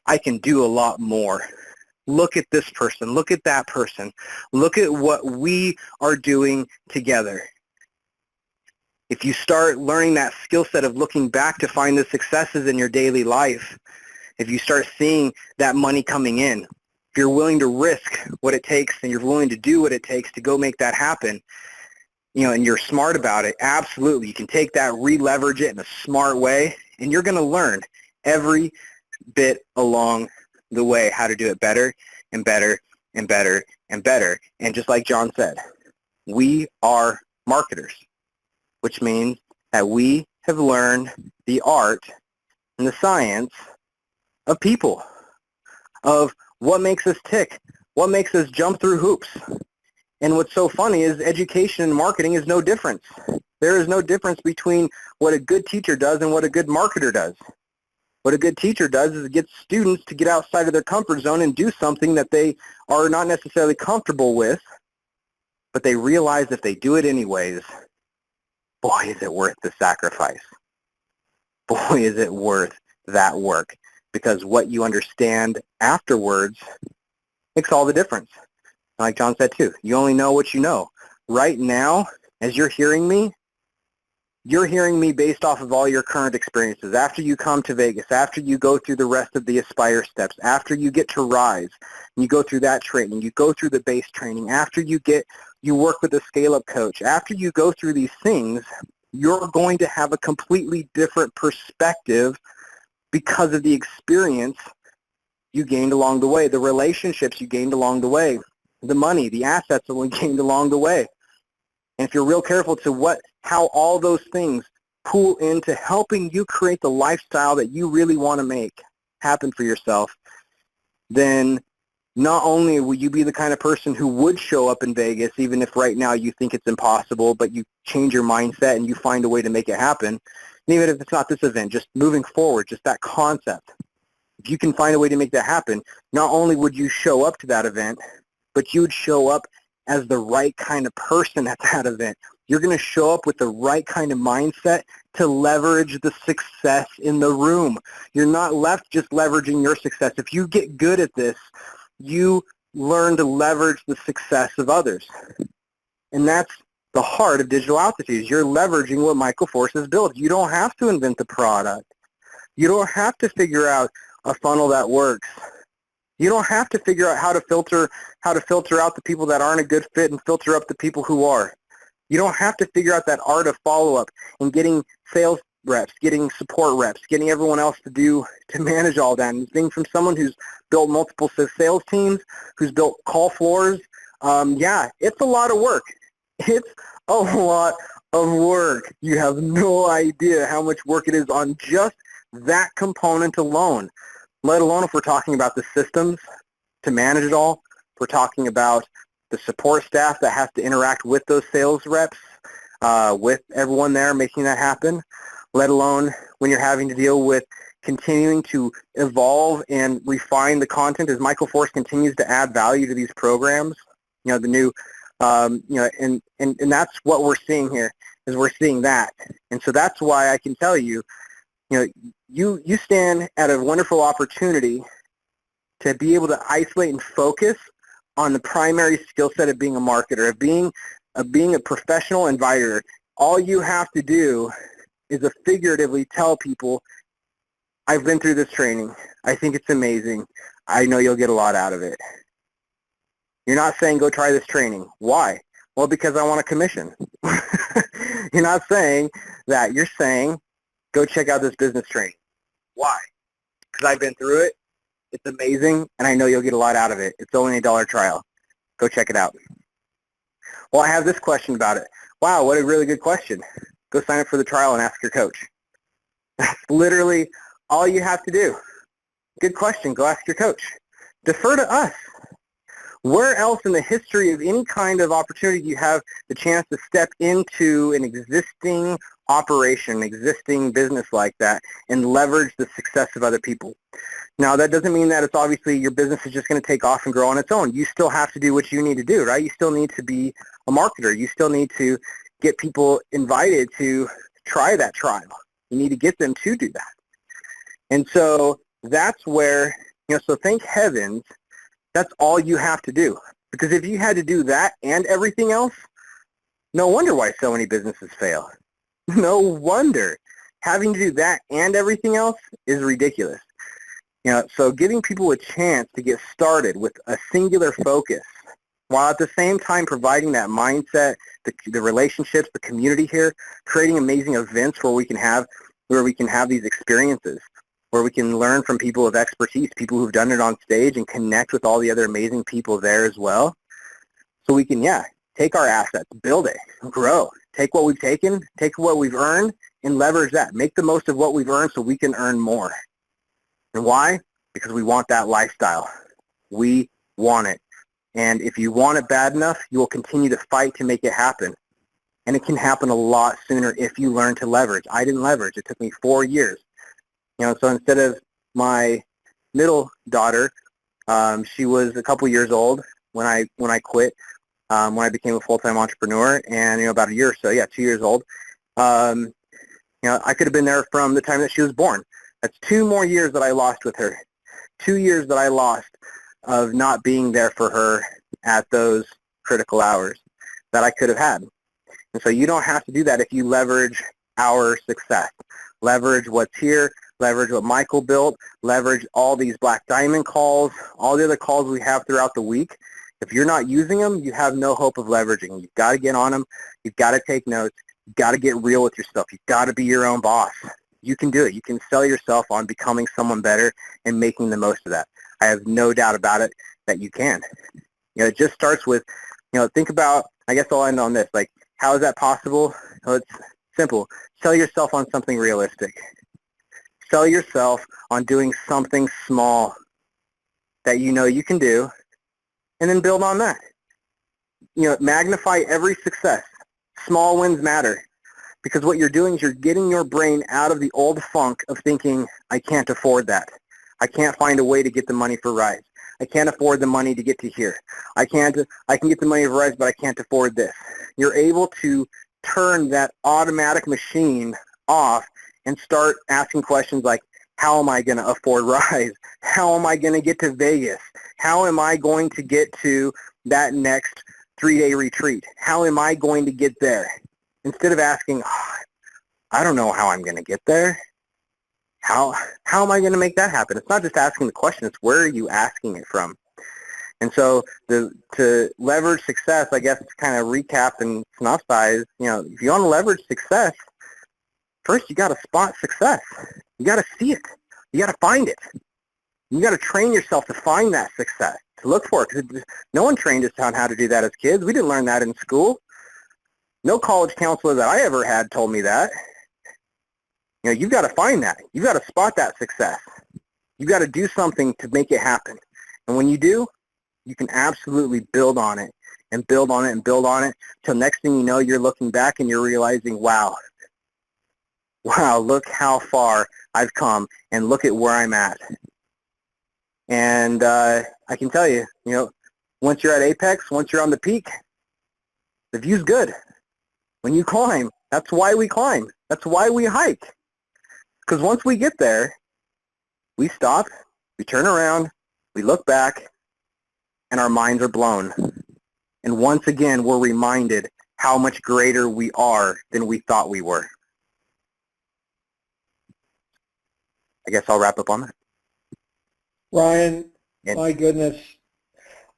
I can do a lot more. Look at this person. Look at that person. Look at what we are doing together. If you start learning that skill set of looking back to find the successes in your daily life, if you start seeing that money coming in, if you're willing to risk what it takes and you're willing to do what it takes to go make that happen, and you're smart about it, absolutely. You can take that, re-leverage it in a smart way, and you're going to learn every bit along the way how to do it better and better and better and better. And just like John said, we are marketers, which means that we have learned the art and the science of people, of what makes us tick, what makes us jump through hoops. And what's so funny is education and marketing is no difference. There is no difference between what a good teacher does and what a good marketer does. What a good teacher does is it gets students to get outside of their comfort zone and do something that they are not necessarily comfortable with, but they realize if they do it anyways, boy, is it worth the sacrifice. Boy, is it worth that work. Because what you understand afterwards makes all the difference. Like John said too, you only know what you know. Right now, as you're hearing me based off of all your current experiences. After you come to Vegas, after you go through the rest of the Aspire steps, after you get to Rise, and you go through that training, you go through the base training, after you work with a scale-up coach, after you go through these things, you're going to have a completely different perspective because of the experience you gained along the way, the relationships you gained along the way, the money, the assets that we gained along the way. And if you're real careful to how all those things pool into helping you create the lifestyle that you really want to make happen for yourself, then not only will you be the kind of person who would show up in Vegas, even if right now you think it's impossible, but you change your mindset and you find a way to make it happen. And even if it's not this event, just moving forward, just that concept. If you can find a way to make that happen, not only would you show up to that event, but you would show up as the right kind of person at that event. You're going to show up with the right kind of mindset to leverage the success in the room. You're not left just leveraging your success. If you get good at this, you learn to leverage the success of others. And that's the heart of Digital Altitudes. You're leveraging what Michael Force has built. You don't have to invent the product. You don't have to figure out a funnel that works. You don't have to figure out how to filter out the people that aren't a good fit and filter up the people who are. You don't have to figure out that art of follow-up and getting sales reps, getting support reps, getting everyone else to manage all that. And being from someone who's built multiple sales teams, who's built call floors, yeah, it's a lot of work. It's a lot of work. You have no idea how much work it is on just That component alone, let alone if we're talking about the systems to manage it all, if we're talking about the support staff that has to interact with those sales reps, with everyone there making that happen, let alone when you're having to deal with continuing to evolve and refine the content as Michael Force continues to add value to these programs, the new, and that's what we're seeing here, is we're seeing that. And so that's why I can tell you, you stand at a wonderful opportunity to be able to isolate and focus on the primary skill set of being a marketer, of being a professional inviter. All you have to do is figuratively tell people, I've been through this training. I think it's amazing. I know you'll get a lot out of it. You're not saying go try this training. Why? Well, because I want a commission. You're not saying that. You're saying go check out this business training. Why? Because I've been through it. It's amazing, and I know you'll get a lot out of it. It's only a $1 trial. Go check it out. Well, I have this question about it. Wow, what a really good question. Go sign up for the trial and ask your coach. That's literally all you have to do. Good question. Go ask your coach. Defer to us. Where else in the history of any kind of opportunity do you have the chance to step into an existing operation, existing business like that, and leverage the success of other people? Now, that doesn't mean that it's obviously your business is just going to take off and grow on its own. You still have to do what you need to do, right? You still need to be a marketer. You still need to get people invited to try that trial. You need to get them to do that. And so that's where, so thank heavens, that's all you have to do. Because if you had to do that and everything else, no wonder why so many businesses fail. No wonder. Having to do that and everything else is ridiculous. So giving people a chance to get started with a singular focus, while at the same time providing that mindset, the relationships, the community here, creating amazing events where we can have these experiences, where we can learn from people of expertise, people who've done it on stage, and connect with all the other amazing people there as well. So we can, take our assets, build it, grow, take what we've taken, take what we've earned, and leverage that. Make the most of what we've earned so we can earn more. And why? Because we want that lifestyle. We want it. And if you want it bad enough, you will continue to fight to make it happen. And it can happen a lot sooner if you learn to leverage. I didn't leverage. It took me 4 years. So instead of my middle daughter, she was a couple years old when I quit, when I became a full-time entrepreneur, and about a year or so, 2 years old. I could have been there from the time that she was born. That's 2 more years that I lost with her. 2 years that I lost of not being there for her at those critical hours that I could have had. And so you don't have to do that if you leverage our success. Leverage what's here, leverage what Michael built, leverage all these Black Diamond calls, all the other calls we have throughout the week. If you're not using them, you have no hope of leveraging. You've got to get on them. You've got to take notes. You've got to get real with yourself. You've got to be your own boss. You can do it. You can sell yourself on becoming someone better and making the most of that. I have no doubt about it that you can. It just starts with, think about, I guess I'll end on this, like, how is that possible? Well, it's simple. Sell yourself on something realistic. Sell yourself on doing something small that you can do, and then build on that. Magnify every success. Small wins matter. Because what you're doing is you're getting your brain out of the old funk of thinking, I can't afford that. I can't find a way to get the money for rides. I can't afford the money to get to here. I can get the money for rides, but I can't afford this. You're able to turn that automatic machine off and start asking questions like, how am I going to afford rides? How am I going to get to Vegas? How am I going to get to that next 3-day retreat? How am I going to get there? Instead of asking, I don't know how I'm going to get there. How am I going to make that happen? It's not just asking the question, it's where are you asking it from? And so to leverage success, I guess to kind of recap and synopsize, if you want to leverage success, first you got to spot success. You got to see it. You got to find it. You got to train yourself to find that success, to look for it. Because no one trained us on how to do that as kids. We didn't learn that in school. No college counselor that I ever had told me that. You've got to find that. You've got to spot that success. You've got to do something to make it happen. And when you do, you can absolutely build on it and build on it and build on it till next thing you know, you're looking back and you're realizing, wow, look how far I've come and look at where I'm at. And I can tell you, once you're at apex, once you're on the peak, the view's good. When you climb, that's why we climb. That's why we hike. Because once we get there, we stop, we turn around, we look back, and our minds are blown. And once again, we're reminded how much greater we are than we thought we were. I guess I'll wrap up on that. Ryan, my goodness.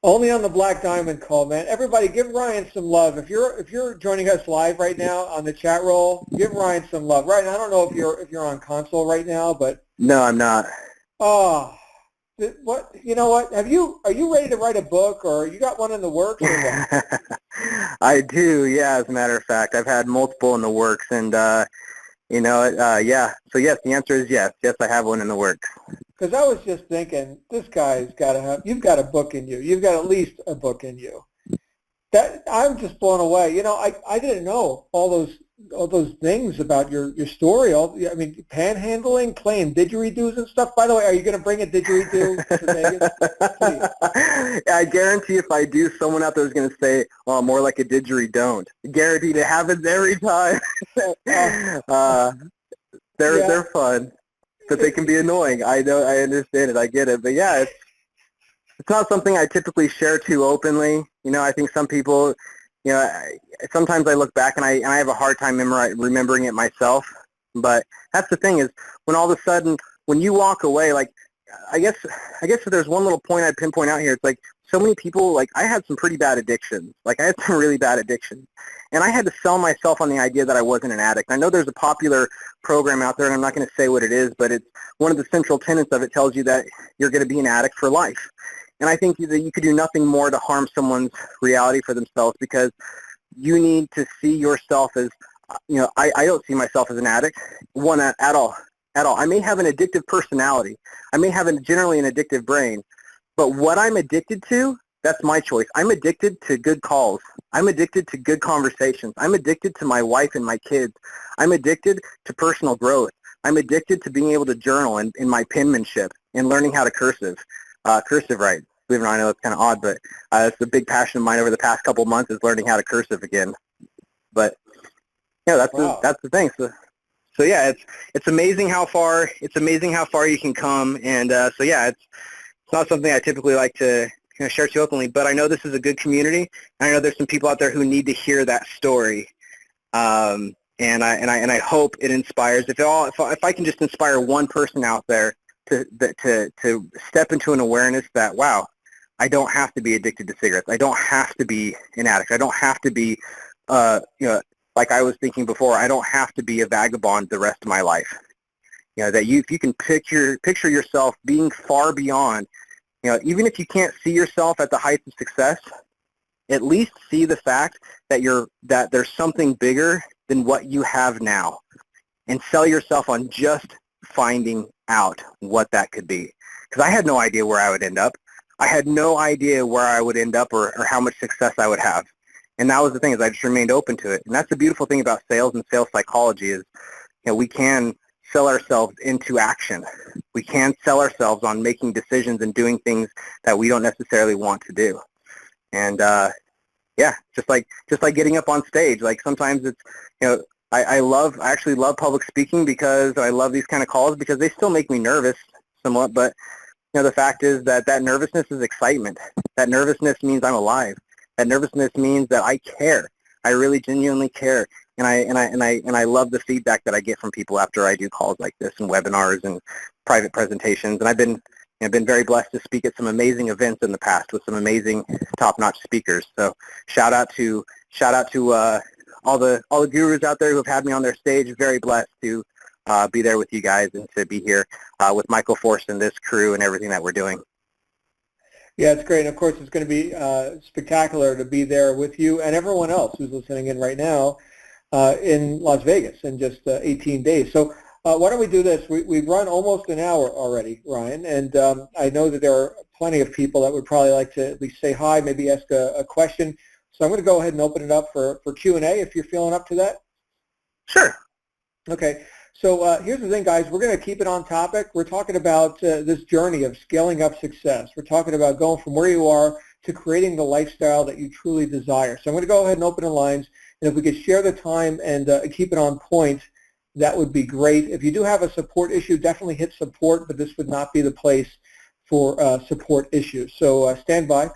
Only on the Black Diamond call, man. Everybody give Ryan some love. If you're joining us live right now on the chat roll, give Ryan some love. Ryan, I don't know if you're on console right now, but no, I'm not. Oh, what? You know what? Are you ready to write a book, or you got one in the works, or what? I do, yeah. As a matter of fact, I've had multiple in the works, and yeah. So yes, the answer is yes. Yes, I have one in the works. Because I was just thinking, this guy's got to have. You've got a book in you. You've got at least a book in you. That I'm just blown away. I didn't know all those things about your story. Panhandling, playing didgeridoos and stuff. By the way, are you going to bring a didgeridoo to Vegas? I guarantee if I do, someone out there is going to say, "Well, more like a didgeridoo." Guaranteed, it happens every time. They're fun, but they can be annoying. I know, I understand it, I get it, but yeah, it's not something I typically share too openly. I think some people, sometimes I look back and I have a hard time remembering it myself. But that's the thing is, when all of a sudden, when you walk away, like, I guess if there's one little point I'd pinpoint out here, it's like so many people, like I had some pretty bad addictions. Like I had some really bad addictions. And I had to sell myself on the idea that I wasn't an addict. I know there's a popular program out there, and I'm not going to say what it is, but it's one of the central tenets of it tells you that you're going to be an addict for life. And I think that you could do nothing more to harm someone's reality for themselves, because you need to see yourself as, I don't see myself as an addict, at all. I may have an addictive personality. I may have generally an addictive brain, but what I'm addicted to, that's my choice. I'm addicted to good calls. I'm addicted to good conversations. I'm addicted to my wife and my kids. I'm addicted to personal growth. I'm addicted to being able to journal in my penmanship and learning how to cursive write. Believe it or not, I know it's kind of odd, but it's a big passion of mine over the past couple of months is learning how to cursive again. But that's the thing. So yeah, it's amazing how far you can come, and so yeah, it's not something I typically like to share too openly. But I know this is a good community, and I know there's some people out there who need to hear that story. And I hope it inspires. If I can just inspire one person out there to step into an awareness that, wow, I don't have to be addicted to cigarettes. I don't have to be an addict. I don't have to be, like I was thinking before, I don't have to be a vagabond the rest of my life. That if you can picture yourself being far beyond, even if you can't see yourself at the heights of success, at least see the fact that there's something bigger than what you have now, and sell yourself on just finding out what that could be. Because I had no idea where I would end up. I had no idea where I would end up or how much success I would have. And that was the thing, is I just remained open to it. And that's the beautiful thing about sales and sales psychology is, we can sell ourselves into action. We can sell ourselves on making decisions and doing things that we don't necessarily want to do. And yeah, just like getting up on stage. Like sometimes it's, I actually love public speaking, because I love these kind of calls because they still make me nervous somewhat. But the fact is that nervousness is excitement. That nervousness means I'm alive. That nervousness means that I care. I really genuinely care. And I love the feedback that I get from people after I do calls like this and webinars and private presentations. And I've been very blessed to speak at some amazing events in the past with some amazing top-notch speakers. So shout out to all the gurus out there who have had me on their stage. Very blessed to be there with you guys and to be here with Michael Force and this crew and everything that we're doing. Yeah, it's great. And of course, it's going to be spectacular to be there with you and everyone else who's listening in right now in Las Vegas in just 18 days. So Why don't we do this? We've run almost an hour already, Ryan, and I know that there are plenty of people that would probably like to at least say hi, maybe ask a question. So I'm going to go ahead and open it up for Q&A if you're feeling up to that. Sure. Okay. So here's the thing, guys. We're going to keep it on topic. We're talking about this journey of scaling up success. We're talking about going from where you are to creating the lifestyle that you truly desire. So I'm going to go ahead and open the lines. And if we could share the time and keep it on point, that would be great. If you do have a support issue, definitely hit support, but this would not be the place for support issues. So stand by.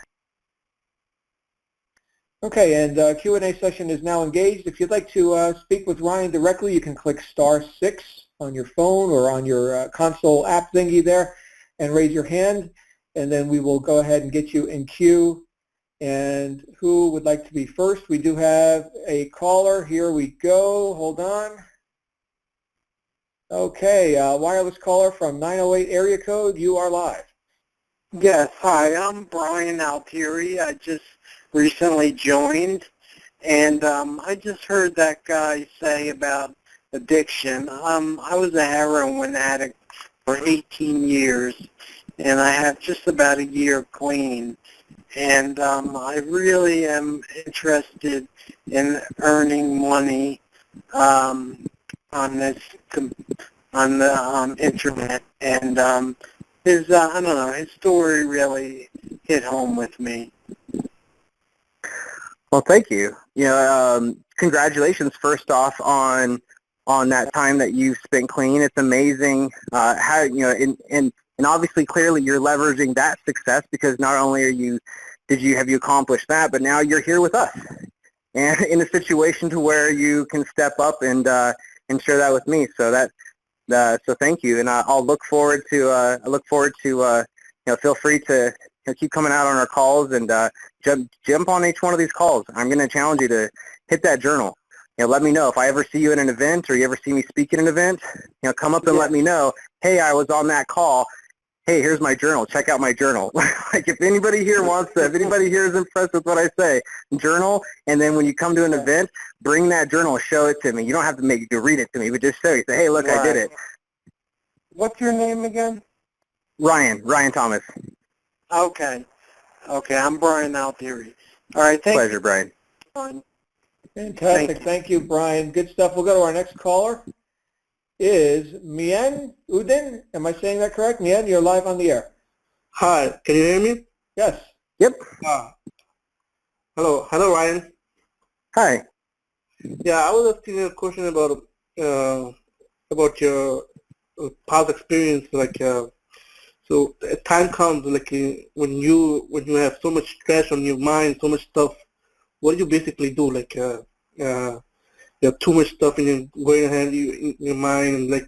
Okay, and Q&A session is now engaged. If you'd like to speak with Ryan directly, you can click *6 on your phone or on your console app thingy there and raise your hand, and then we will go ahead and get you in queue. And who would like to be first? We do have a caller. Here we go. Hold on. Okay, wireless caller from 908 area code. You are live. Yes, hi, I'm Brian Altieri. I just recently joined, and I just heard that guy say about addiction. I was a heroin addict for 18 years, and I have just about a year clean. And I really am interested in earning money on this on the internet, and his I don't know, his story really hit home with me. Well, thank you. You know, congratulations first off on that time that you spent clean. It's amazing how, you know, and obviously clearly you're leveraging that success, because not only have you accomplished that, but now you're here with us and in a situation to where you can step up and share that with me. So so thank you, and I'll look forward to you know, feel free to keep coming out on our calls and jump on each one of these calls. I'm going to challenge you to hit that journal. You know, let me know if I ever see you at an event or you ever see me speak at an event. You know, come up and let me know. Hey, I was on that call. Hey, here's my journal. Check out my journal. Like, if anybody here if anybody here is impressed with what I say, journal, and then when you come to an event, bring that journal, show it to me. You don't have to make you read it to me, but just show it. Say, hey, look, I did it. What's your name again? Ryan Thomas. Okay, I'm Brian Altieri. All right, thank Pleasure, Brian. you. Fantastic. Thank you, Brian. Good stuff. We'll go to our next caller. Is Mien Udin. Am I saying that correct? Mien, you're live on the air. Hi, can you hear me? Yes. Yep. Hello, Ryan. Hi. Yeah, I was asking a question about your past experience. Like, so a time comes like when you have so much stress on your mind, so much stuff. What do you basically do? Like, you have too much stuff in your mind, and like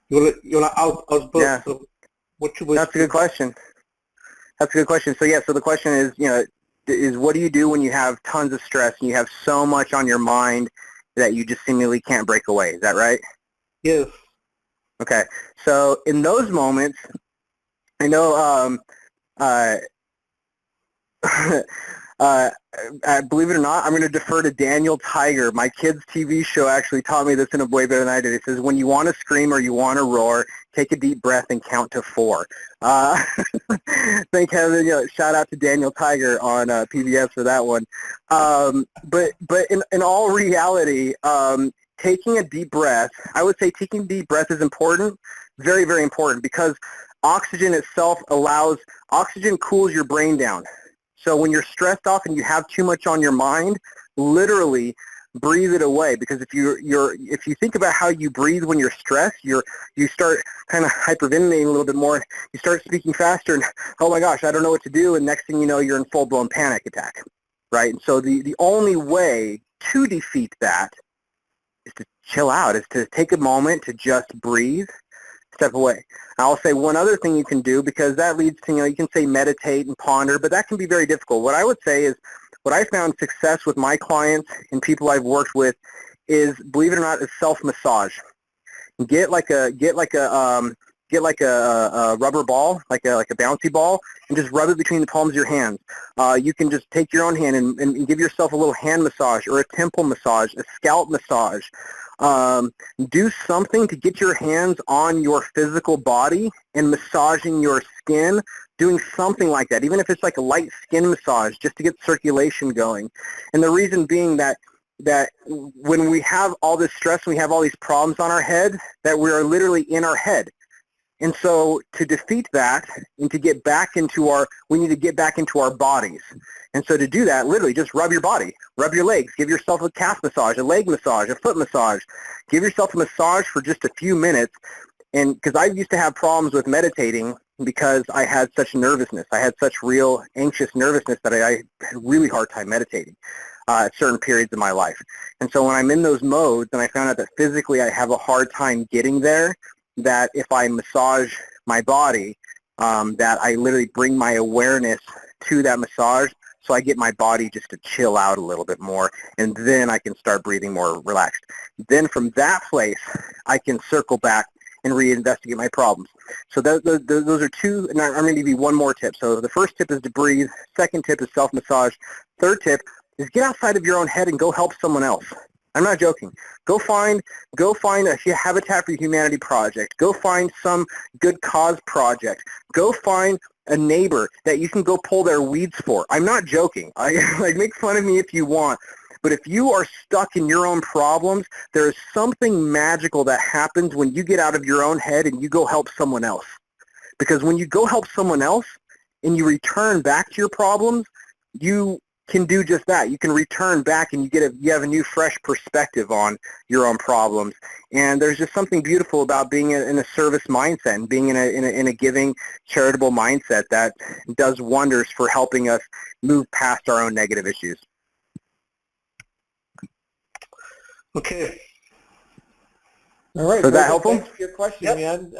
you're not outburst. Yeah. So That's a good question. That's a good question. So yeah, so the question is, you know, is what do you do when you have tons of stress and you have so much on your mind that you just seemingly can't break away? Is that right? Yes. Okay. So in those moments, I know, believe it or not, I'm going to defer to Daniel Tiger. My kids' TV show actually taught me this in a way better than I did. It says, when you want to scream or you want to roar, take a deep breath and count to 4. Thank heaven, you know, shout out to Daniel Tiger on PBS for that one. But in all reality, taking a deep breath, I would say taking a deep breath is important, very, very important, because oxygen itself oxygen cools your brain down. So when you're stressed off and you have too much on your mind, literally breathe it away. Because if you think about how you breathe when you're stressed, you start kind of hyperventilating a little bit more. You start speaking faster, and oh my gosh, I don't know what to do. And next thing you know, you're in full-blown panic attack, right? And so the only way to defeat that is to chill out, is to take a moment to just breathe, step away. I'll say one other thing you can do, because that leads to, you know, you can say meditate and ponder, but that can be very difficult. What I would say is, what I found success with my clients and people I've worked with is, believe it or not, is self-massage. Get like a get like a rubber ball, like a bouncy ball, and just rub it between the palms of your hands. You can just take your own hand and give yourself a little hand massage or a temple massage, a scalp massage. Do something to get your hands on your physical body and massaging your skin, doing something like that, even if it's like a light skin massage, just to get circulation going. And the reason being that when we have all this stress, we have all these problems on our head, that we are literally in our head. And so to defeat that and to get back into we need to get back into our bodies. And so to do that, literally just rub your body, rub your legs, give yourself a calf massage, a leg massage, a foot massage. Give yourself a massage for just a few minutes. And because I used to have problems with meditating because I had such nervousness. I had such real anxious nervousness that I had a really hard time meditating at certain periods of my life. And so when I'm in those modes and I found out that physically I have a hard time getting there, that if I massage my body, that I literally bring my awareness to that massage, so I get my body just to chill out a little bit more, and then I can start breathing more relaxed. Then from that place, I can circle back and reinvestigate my problems. So those are two, and I'm going to give you one more tip. So the first tip is to breathe. Second tip is self-massage. Third tip is get outside of your own head and go help someone else. I'm not joking. Go find a Habitat for Humanity project. Go find some good cause project. Go find a neighbor that you can go pull their weeds for. I'm not joking. Make fun of me if you want. But if you are stuck in your own problems, there is something magical that happens when you get out of your own head and you go help someone else. Because when you go help someone else and you return back to your problems, you can do just that. You can return back and you have a new, fresh perspective on your own problems. And there's just something beautiful about being in a service mindset and being in a giving, charitable mindset that does wonders for helping us move past our own negative issues. Okay. All right. So is that helpful? Thanks for your question, Yep. man.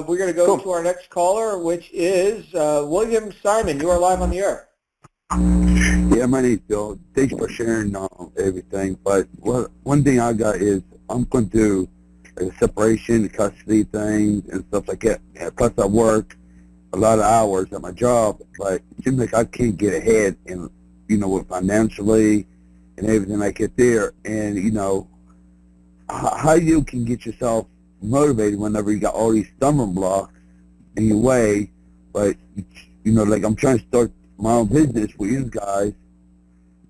We're going to go to our next caller, which is William Simon. You are live on the air. Yeah, my name's Bill. Thanks for sharing everything. But one thing I got is I'm going to do a separation, custody things, and stuff like that. Plus, I work a lot of hours at my job, but it seems like I can't get ahead, and with financially and everything like it there. And how you can get yourself motivated whenever you got all these stumbling blocks in your way, but like I'm trying to start my own business with you guys,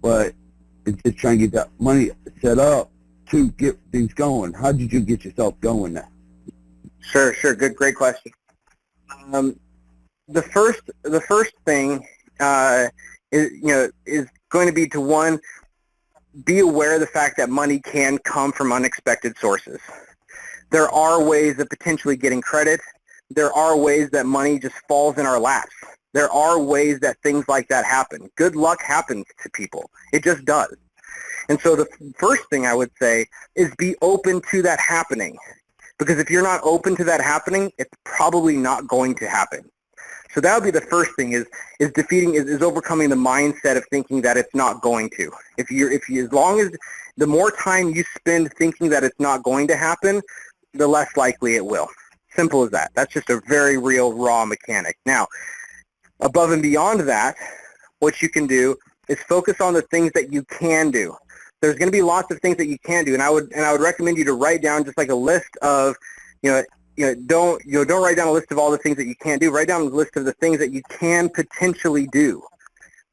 but it's just trying to get that money set up to get things going. How did you get yourself going now? Sure. Great question. The first thing is going to be to be aware of the fact that money can come from unexpected sources. There are ways of potentially getting credit. There are ways that money just falls in our laps. There are ways that things like that happen. Good luck happens to people. It just does. And so the first thing I would say is be open to that happening. Because if you're not open to that happening, it's probably not going to happen. So that would be the first thing is overcoming the mindset of thinking that it's not going to. As long as the more time you spend thinking that it's not going to happen, the less likely it will. Simple as that. That's just a very real raw mechanic. Now, above and beyond that, what you can do is focus on the things that you can do. There's going to be lots of things that you can do, and I would recommend you to write down just like a list of, don't write down a list of all the things that you can't do. Write down a list of the things that you can potentially do,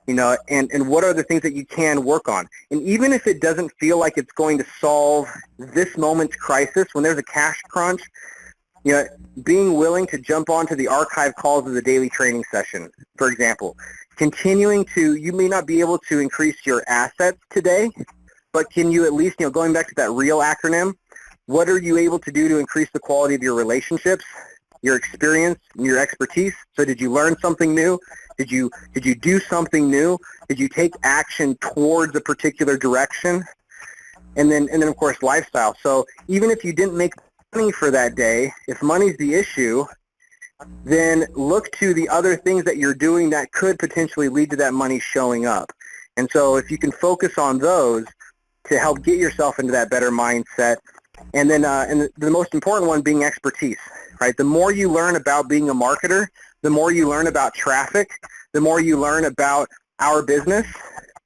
and what are the things that you can work on. And even if it doesn't feel like it's going to solve this moment's crisis, when there's a cash crunch, being willing to jump onto the archive calls of the daily training session, for example, you may not be able to increase your assets today, but can you at least, going back to that REAL acronym, what are you able to do to increase the quality of your relationships, your experience, and your expertise? So did you learn something new? Did you do something new? Did you take action towards a particular direction? And then of course, lifestyle. So even if you didn't make money for that day, if money's the issue, then look to the other things that you're doing that could potentially lead to that money showing up. And so if you can focus on those to help get yourself into that better mindset, and then and the most important one being expertise. right? The more you learn about being a marketer, the more you learn about traffic, the more you learn about our business,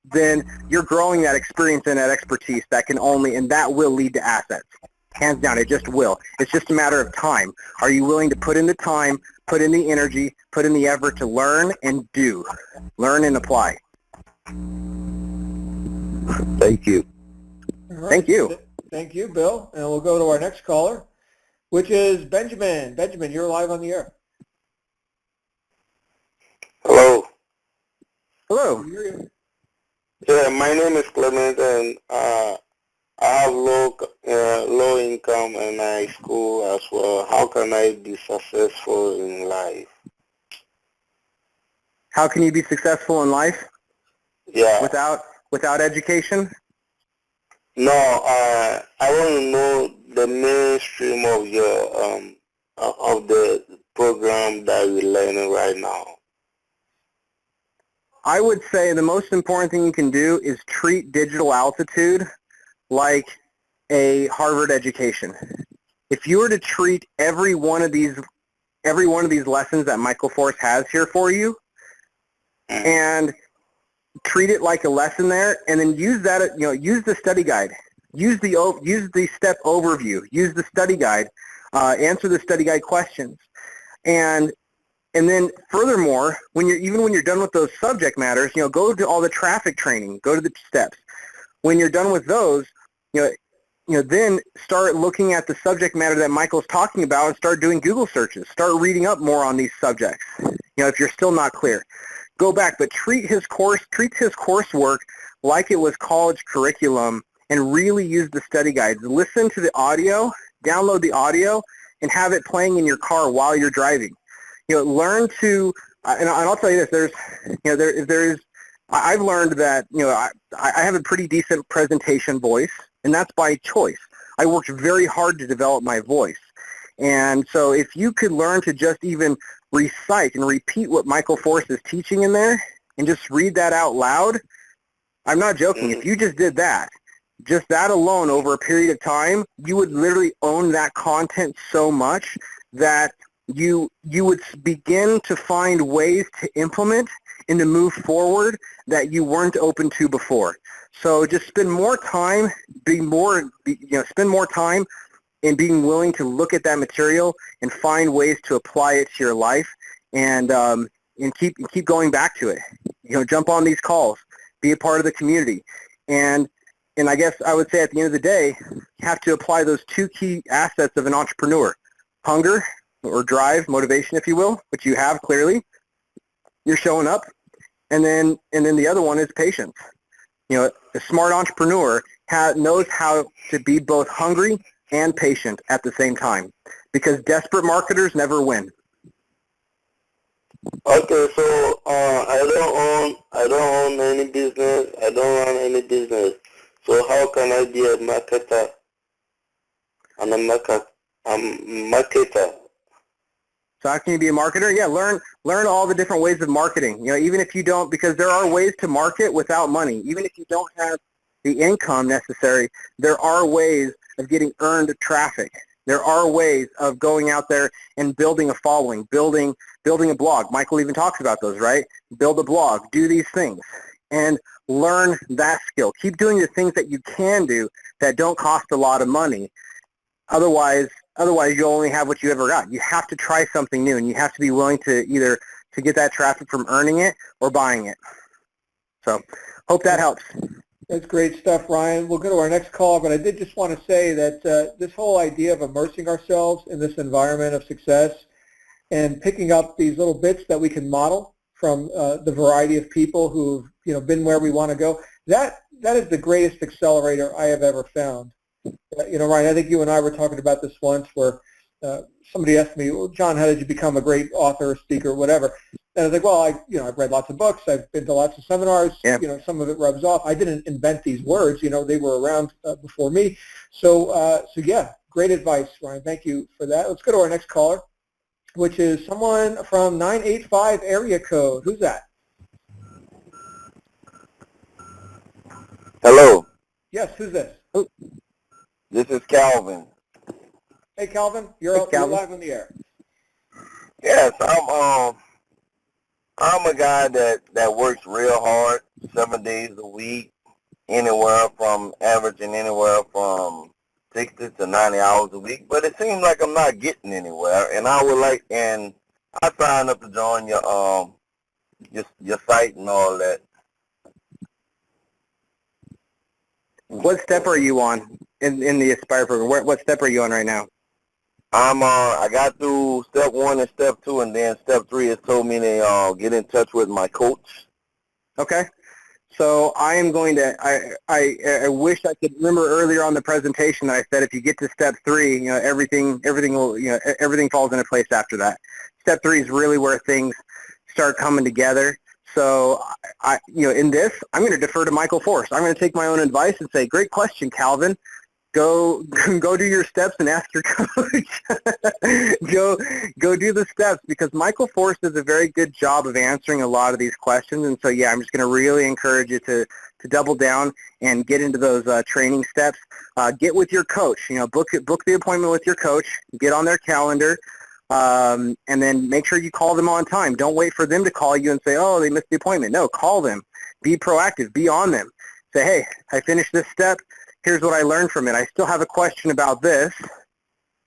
then you're growing that experience and that expertise that can only, and that will lead to assets. Hands down, it just will. It's just a matter of time. Are you willing to put in the time, put in the energy, put in the effort to learn and do? Learn and apply. Thank you. All right. Thank you. Thank you, Bill. And we'll go to our next caller, which is Benjamin. Benjamin, you're live on the air. Hello. Hello. Yeah, my name is Clement, and I have low income in high school as well. How can I be successful in life? How can you be successful in life Yeah. without education? No, I want to know the mainstream of your of the program that we're learning right now. I would say the most important thing you can do is treat digital altitude like a Harvard education. If you were to treat every one of these lessons that Michael Force has here for you, and treat it like a lesson there, and then use that, use the study guide, use the step overview, use the study guide, answer the study guide questions, and then furthermore, when you're done with those subject matters, go to all the traffic training, go to the steps. When you're done with those, then start looking at the subject matter that Michael's talking about and start doing Google searches. Start reading up more on these subjects. If you're still not clear, go back, but treat his coursework like it was college curriculum and really use the study guides. Listen to the audio, download the audio, and have it playing in your car while you're driving. Learn to, and I'll tell you this, I've learned that, I have a pretty decent presentation voice, and that's by choice. I worked very hard to develop my voice. And so if you could learn to just even recite and repeat what Michael Force is teaching in there and just read that out loud, I'm not joking. If you just did that, just that alone over a period of time, you would literally own that content so much that you would begin to find ways to implement and to move forward that you weren't open to before. So just spend more time, spend more time in being willing to look at that material and find ways to apply it to your life, and keep going back to it. Jump on these calls, be a part of the community, and I guess I would say at the end of the day, you have to apply those two key assets of an entrepreneur: hunger, or drive, motivation, if you will, which you have clearly. You're showing up, and then the other one is patience. A smart entrepreneur knows how to be both hungry and patient at the same time, because desperate marketers never win. Okay, so I don't own any business. I don't run any business. So how can I be a marketer? I'm a marketer. So how can you be a marketer? Yeah, learn all the different ways of marketing. Even if you don't, because there are ways to market without money. Even if you don't have the income necessary, there are ways of getting earned traffic. There are ways of going out there and building a following, building a blog. Michael even talks about those, right? Build a blog, do these things, and learn that skill. Keep doing the things that you can do that don't cost a lot of money. Otherwise you'll only have what you ever got. You have to try something new, and you have to be willing to either to get that traffic from earning it or buying it. So hope that helps. That's great stuff, Ryan. We'll go to our next call, but I did just want to say that this whole idea of immersing ourselves in this environment of success and picking up these little bits that we can model from the variety of people who've been where we want to go, that is the greatest accelerator I have ever found. Ryan, I think you and I were talking about this once where somebody asked me, well, John, how did you become a great author, speaker, whatever? And I was like, well, I've read lots of books. I've been to lots of seminars. Yeah. Some of it rubs off. I didn't invent these words. They were around before me. So yeah, great advice, Ryan. Thank you for that. Let's go to our next caller, which is someone from 985 area code. Who's that? Hello. Yes, who's this? This is Calvin. Hey, Calvin. You're live on the air. Yes, I'm a guy that works real hard, 7 days a week, averaging anywhere from 60 to 90 hours a week. But it seems like I'm not getting anywhere, and I signed up to join your site and all that. What step are you on in the Aspire program? What step are you on right now? I got through step 1 and step 2, and then step 3 has told me to get in touch with my coach. Okay. So I am going to, I wish I could remember earlier on the presentation that I said if you get to step 3, everything will, everything falls into place after that. Step 3 is really where things start coming together. So in this, I'm going to defer to Michael Force. I'm going to take my own advice and say, great question, Calvin. Go do your steps and ask your coach. go do the steps, because Michael Force does a very good job of answering a lot of these questions. And so, yeah, I'm just going to really encourage you to double down and get into those training steps. Get with your coach. Book the appointment with your coach. Get on their calendar. And then make sure you call them on time. Don't wait for them to call you and say, oh, they missed the appointment. No, call them. Be proactive. Be on them. Say, hey, I finished this step. Here's what I learned from it. I still have a question about this,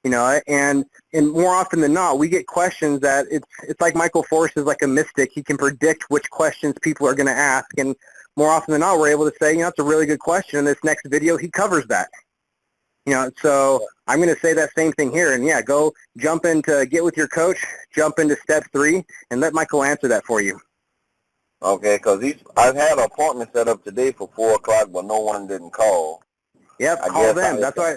and more often than not, we get questions that it's like Michael Force is like a mystic. He can predict which questions people are going to ask, and more often than not, we're able to say, it's a really good question. In this next video, he covers that. So I'm going to say that same thing here, and yeah, go jump into get with your coach, jump into step 3, and let Michael answer that for you. Okay, because I've had an appointment set up today for 4 o'clock, but no one didn't call. Yep, call them. That's why.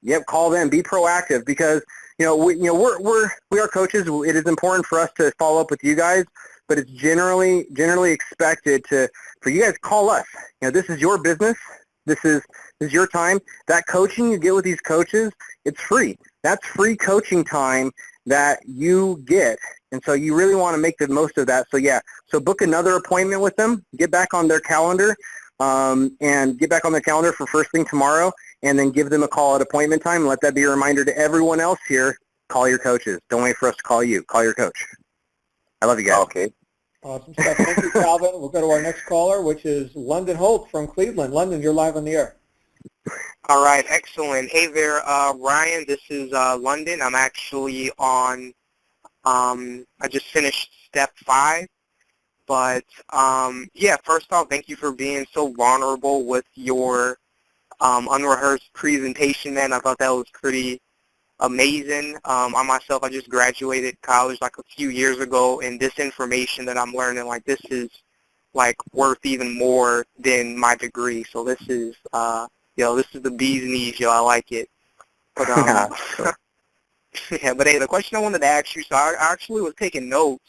Yep, call them. Be proactive, because we are coaches. It is important for us to follow up with you guys, but it's generally expected for you guys to call us. This is your business. This is your time. That coaching you get with these coaches, it's free. That's free coaching time that you get, and so you really want to make the most of that. So yeah, so book another appointment with them. Get back on their calendar. And get back on the calendar for first thing tomorrow, and then give them a call at appointment time. Let that be a reminder to everyone else here. Call your coaches. Don't wait for us to call you. Call your coach. I love you guys. Okay. Awesome stuff. Thank you, Calvin. We'll go to our next caller, which is London Holt from Cleveland. London, you're live on the air. All right, excellent. Hey there, Ryan. This is London. I'm actually on, I just finished step 5. But, yeah, first off, thank you for being so vulnerable with your unrehearsed presentation, man. I thought that was pretty amazing. I myself, I just graduated college like a few years ago, and this information that I'm learning, like, this is, like, worth even more than my degree. So this is, this is the bee's knees, I like it. But, yeah, but, hey, the question I wanted to ask you, so I actually was taking notes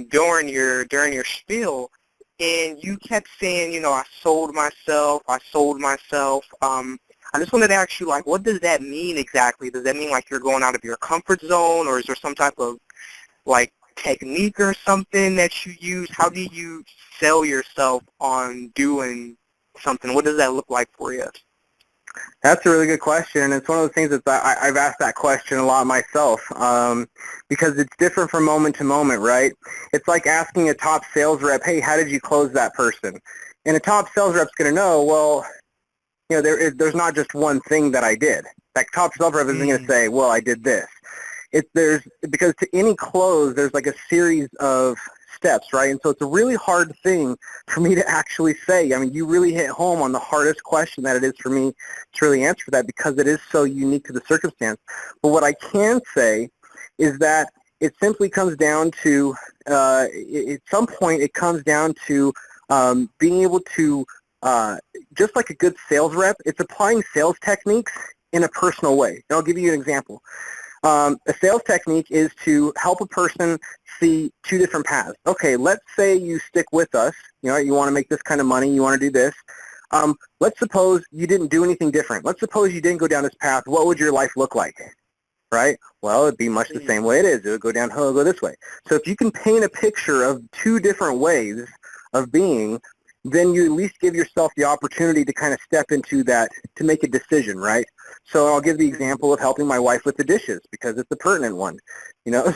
during your spiel, and you kept saying, I sold myself. I just wanted to ask you, like, what does that mean exactly? Does that mean, like, you're going out of your comfort zone, or is there some type of, like, technique or something that you use? How do you sell yourself on doing something? What does that look like for you? That's a really good question, and it's one of the things that I've asked that question a lot myself, because it's different from moment to moment, right? It's like asking a top sales rep, hey, how did you close that person? And a top sales rep's going to know, well, there's not just one thing that I did. That top sales rep isn't going to say, well, I did this. Because to any close, there's like a series of steps, right? And so it's a really hard thing for me to actually say. I mean, you really hit home on the hardest question that it is for me to really answer that, because it is so unique to the circumstance. But what I can say is that it simply comes down to, at some point, it comes down to being able to, just like a good sales rep, it's applying sales techniques in a personal way. And I'll give you an example. A sales technique is to help a person see 2 different paths. Okay, let's say you stick with us. You want to make this kind of money. You want to do this. Let's suppose you didn't do anything different. Let's suppose you didn't go down this path. What would your life look like? Right? Well, it'd be much the same way it is. It would go downhill, it would go this way. So if you can paint a picture of 2 different ways of being, then you at least give yourself the opportunity to kind of step into that, to make a decision, right? So I'll give the example of helping my wife with the dishes because it's a pertinent one, you know.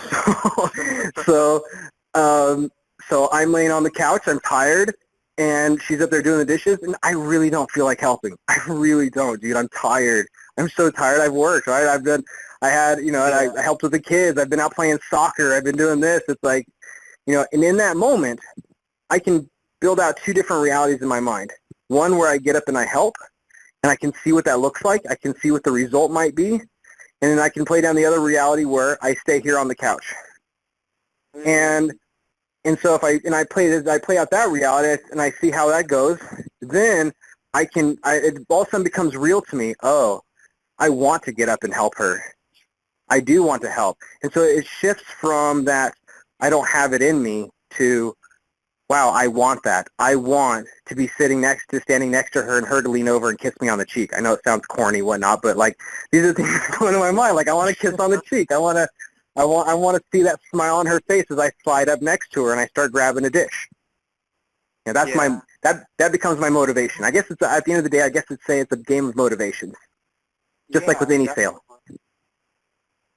So I'm laying on the couch, I'm tired, and she's up there doing the dishes, and I really don't feel like helping. I really don't, dude. I'm tired. I'm so tired. I've worked, right? I helped with the kids. I've been out playing soccer. I've been doing this. It's like, you know, and in that moment, I can build out two different realities in my mind. One where I get up and I help, and I can see what that looks like. I can see what the result might be, and then I can play down the other reality where I stay here on the couch. And so if I play out that reality and I see how that goes, then it all of a sudden becomes real to me. Oh, I want to get up and help her. I do want to help. And so it shifts from that I don't have it in me to, wow, I want that. I want to be standing next to her and her to lean over and kiss me on the cheek. I know it sounds corny, whatnot, but like these are things that go into my mind. Like I want to kiss on the cheek. I want to see that smile on her face as I slide up next to her and I start grabbing a dish. You know, that becomes my motivation. I guess it's at the end of the day. I guess it's a game of motivations, just like with any sale.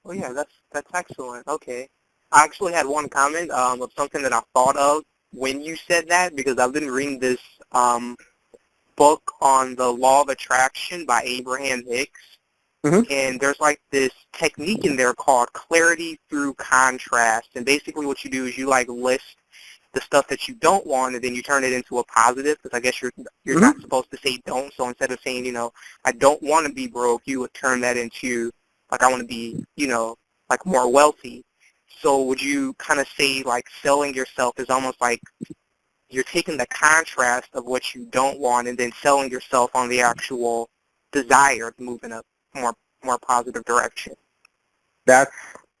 Oh yeah, that's excellent. Okay, I actually had one comment of something that I thought of when you said that, because I've been reading this book on the law of attraction by Abraham Hicks. Mm-hmm. And there's like this technique in there called clarity through contrast. And basically what you do is you like list the stuff that you don't want, and then you turn it into a positive, because I guess you're mm-hmm. not supposed to say don't. So instead of saying, you know, I don't want to be broke, you would turn that into, like, I want to be, you know, like more wealthy. So would you kind of say like selling yourself is almost like you're taking the contrast of what you don't want and then selling yourself on the actual desire to move in a more positive direction? That's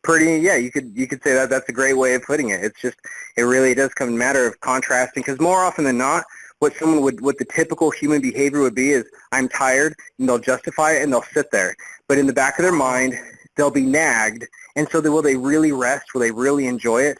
pretty, yeah, you could say that. That's a great way of putting it. It's just, it really does come a matter of contrasting, because more often than not, what the typical human behavior would be is, I'm tired, and they'll justify it and they'll sit there. But in the back of their mind, they'll be nagged, and so will they really rest? Will they really enjoy it?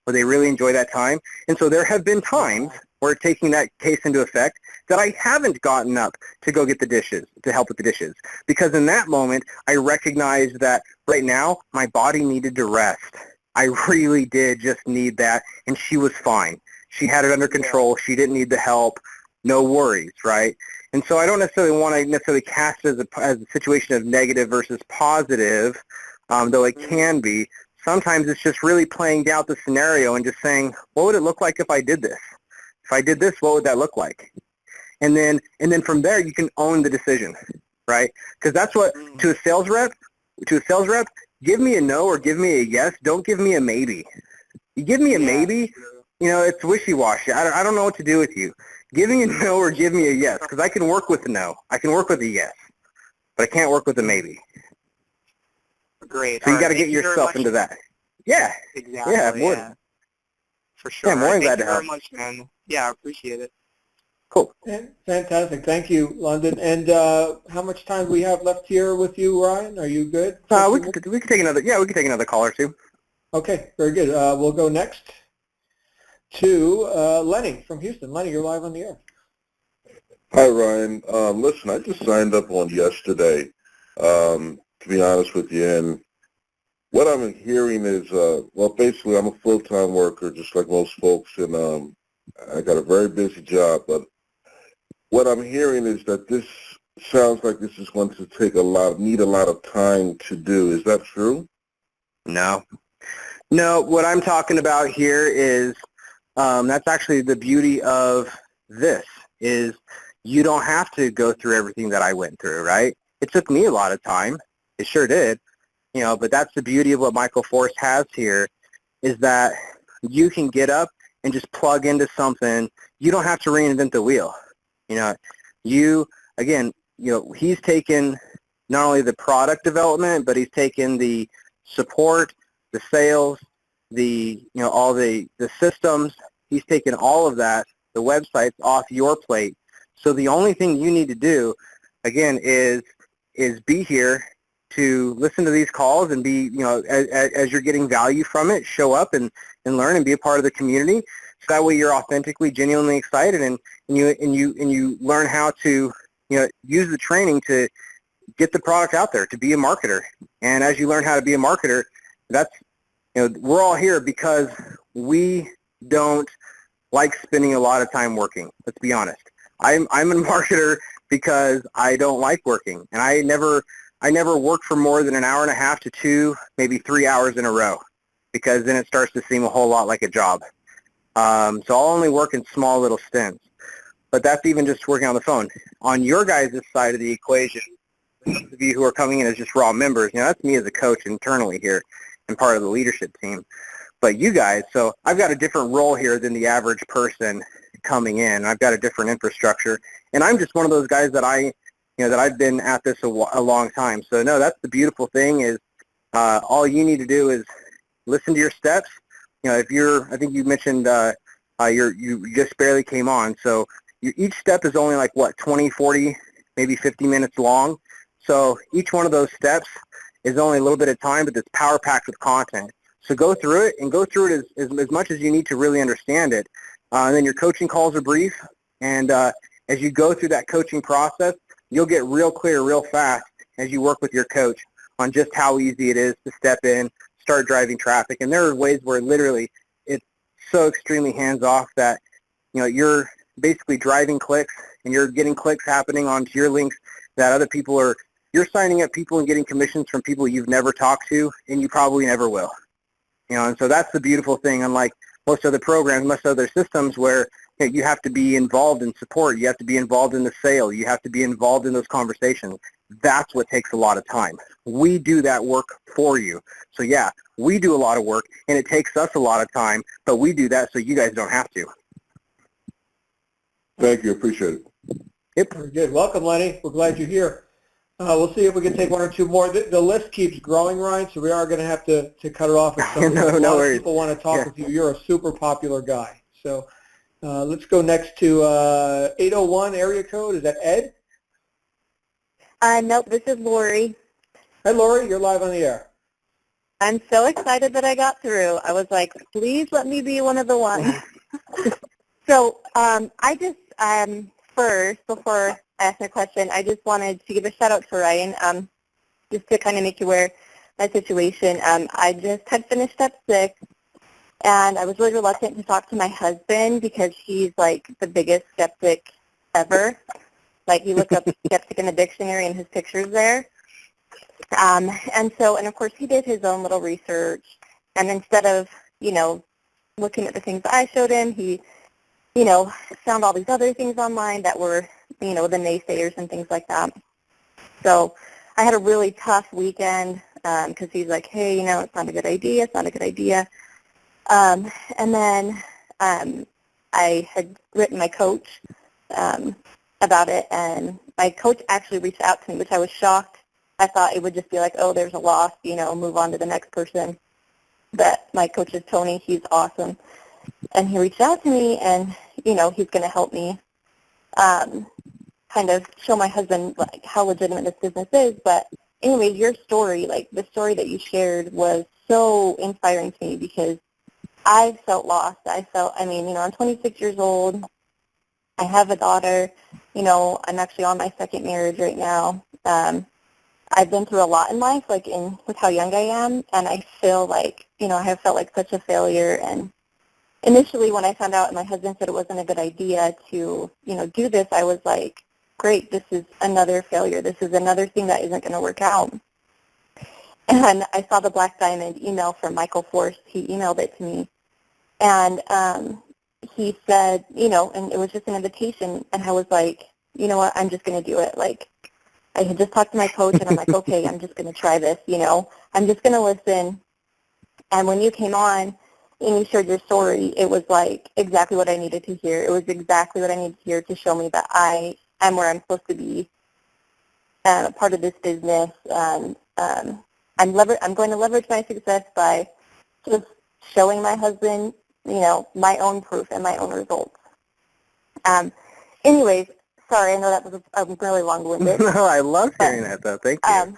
Will they really enjoy that time? And so there have been times where, taking that case into effect, that I haven't gotten up to go get the dishes, to help with the dishes. Because in that moment, I recognized that right now, my body needed to rest. I really did just need that, and she was fine. She had it under control. She didn't need the help. No worries, right? And so I don't necessarily want to cast it as a situation of negative versus positive, though it can be. Sometimes it's just really playing out the scenario and just saying, what would it look like if I did this? If I did this, what would that look like? And then from there, you can own the decision, right? Because that's what, to a sales rep, give me a no or give me a yes. Don't give me a maybe. You give me a maybe, you know, it's wishy-washy. I don't know what to do with you. Give me a no or give me a yes, because I can work with a no. I can work with a yes, but I can't work with a maybe. Great. So you got to get yourself into that. Yeah. Exactly. Yeah. More. For sure. Yeah, more than that. Thank you very much, man. Yeah, I appreciate it. Cool. Fantastic. Thank you, London. And how much time do we have left here with you, Ryan? Are you good? We could take another. Yeah, we could take another call or two. Okay. Very good. We'll go next to Lenny from Houston. Lenny, you're live on the air. Hi, Ryan. Listen, I just signed up on yesterday, to be honest with you, and what I'm hearing is, well, basically I'm a full-time worker, just like most folks, and I got a very busy job, but what I'm hearing is that this sounds like this is going to need a lot of time to do. Is that true? No. No, what I'm talking about here is, that's actually the beauty of this, is you don't have to go through everything that I went through, right? It took me a lot of time. It sure did. You know, but that's the beauty of what Michael Force has here, is that you can get up and just plug into something. You don't have to reinvent the wheel. You know, he's taken not only the product development, but he's taken the support, the sales, all the systems. He's taken all of that, the websites, off your plate. So the only thing you need to do, again, is be here to listen to these calls and be, as you're getting value from it, show up and learn and be a part of the community. So that way you're authentically, genuinely excited, and you learn how to, use the training to get the product out there, to be a marketer. And as you learn how to be a marketer, that's, we're all here because we don't like spending a lot of time working. Let's be honest. I'm a marketer because I don't like working, and I never work for more than an hour and a half to 2, maybe 3 hours in a row, because then it starts to seem a whole lot like a job. So I'll only work in small little stints. But that's even just working on the phone. On your guys' side of the equation, those of you who are coming in as just raw members, that's me as a coach internally here and part of the leadership team. But you guys, so I've got a different role here than the average person coming in. I've got a different infrastructure, and I'm just one of those guys that that I've been at this a long time. So no, that's the beautiful thing is all you need to do is listen to your steps. I think you mentioned you just barely came on, so each step is only like 20, 40, maybe 50 minutes long. So each one of those steps is only a little bit of time, but it's power packed with content. So go through it, and go through it as much as you need to really understand it. And then your coaching calls are brief, and as you go through that coaching process, you'll get real clear real fast as you work with your coach on just how easy it is to step in, start driving traffic. And there are ways where literally it's so extremely hands-off that you're basically driving clicks, and you're getting clicks happening onto your links that other people you're signing up people and getting commissions from people you've never talked to, and you probably never will. And so that's the beautiful thing, unlike most other programs, most other systems where you have to be involved in support, you have to be involved in the sale, you have to be involved in those conversations. That's what takes a lot of time. We do that work for you. So yeah, we do a lot of work, and it takes us a lot of time, but we do that so you guys don't have to. Thank you. Appreciate it. Yep. Very good. Welcome, Lenny. We're glad you're here. We'll see if we can take one or two more. The list keeps growing, Ryan, so we are going to have to cut it off at some point. No worries. People want to talk with you. You're a super popular guy. So let's go next to 801 area code. Is that Ed? Nope, this is Lori. Hi, Lori. You're live on the air. I'm so excited that I got through. I was like, please let me be one of the ones. So I just, first, before I ask my question, I just wanted to give a shout out to Ryan, just to kind of make you aware my situation. I just had finished step 6, and I was really reluctant to talk to my husband because he's like the biggest skeptic ever. Like, you look up skeptic in the dictionary and his picture's there. And of course, he did his own little research, and instead of, looking at the things I showed him, he, found all these other things online that were, the naysayers and things like that. So I had a really tough weekend because he's like, hey, it's not a good idea, it's not a good idea. And then I had written my coach about it, and my coach actually reached out to me, which I was shocked. I thought it would just be like, oh, there's a loss, move on to the next person. But my coach is Tony. He's awesome. And he reached out to me, and, he's going to help me kind of show my husband, like, how legitimate this business is. But anyways, your story, like the story that you shared, was so inspiring to me because I felt lost. I'm 26 years old. I have a daughter. I'm actually on my second marriage right now. I've been through a lot in life, like with how young I am, and I feel like, I have felt like such a failure. And initially when I found out and my husband said it wasn't a good idea to, do this, I was like, great, this is another failure. This is another thing that isn't going to work out. And I saw the Black Diamond email from Michael Force. He emailed it to me. And he said, and it was just an invitation, and I was like, you know what, I'm just going to do it. Like, I had just talked to my coach, and I'm like, okay, I'm just going to try this, I'm just going to listen. And when you came on and you shared your story, it was like exactly what I needed to hear. It was exactly what I needed to hear to show me that I am where I'm supposed to be, part of this business. I'm going to leverage my success by just showing my husband, my own proof and my own results. Anyways, sorry, I know that was really long-winded. No, I love hearing that, though. Thank you.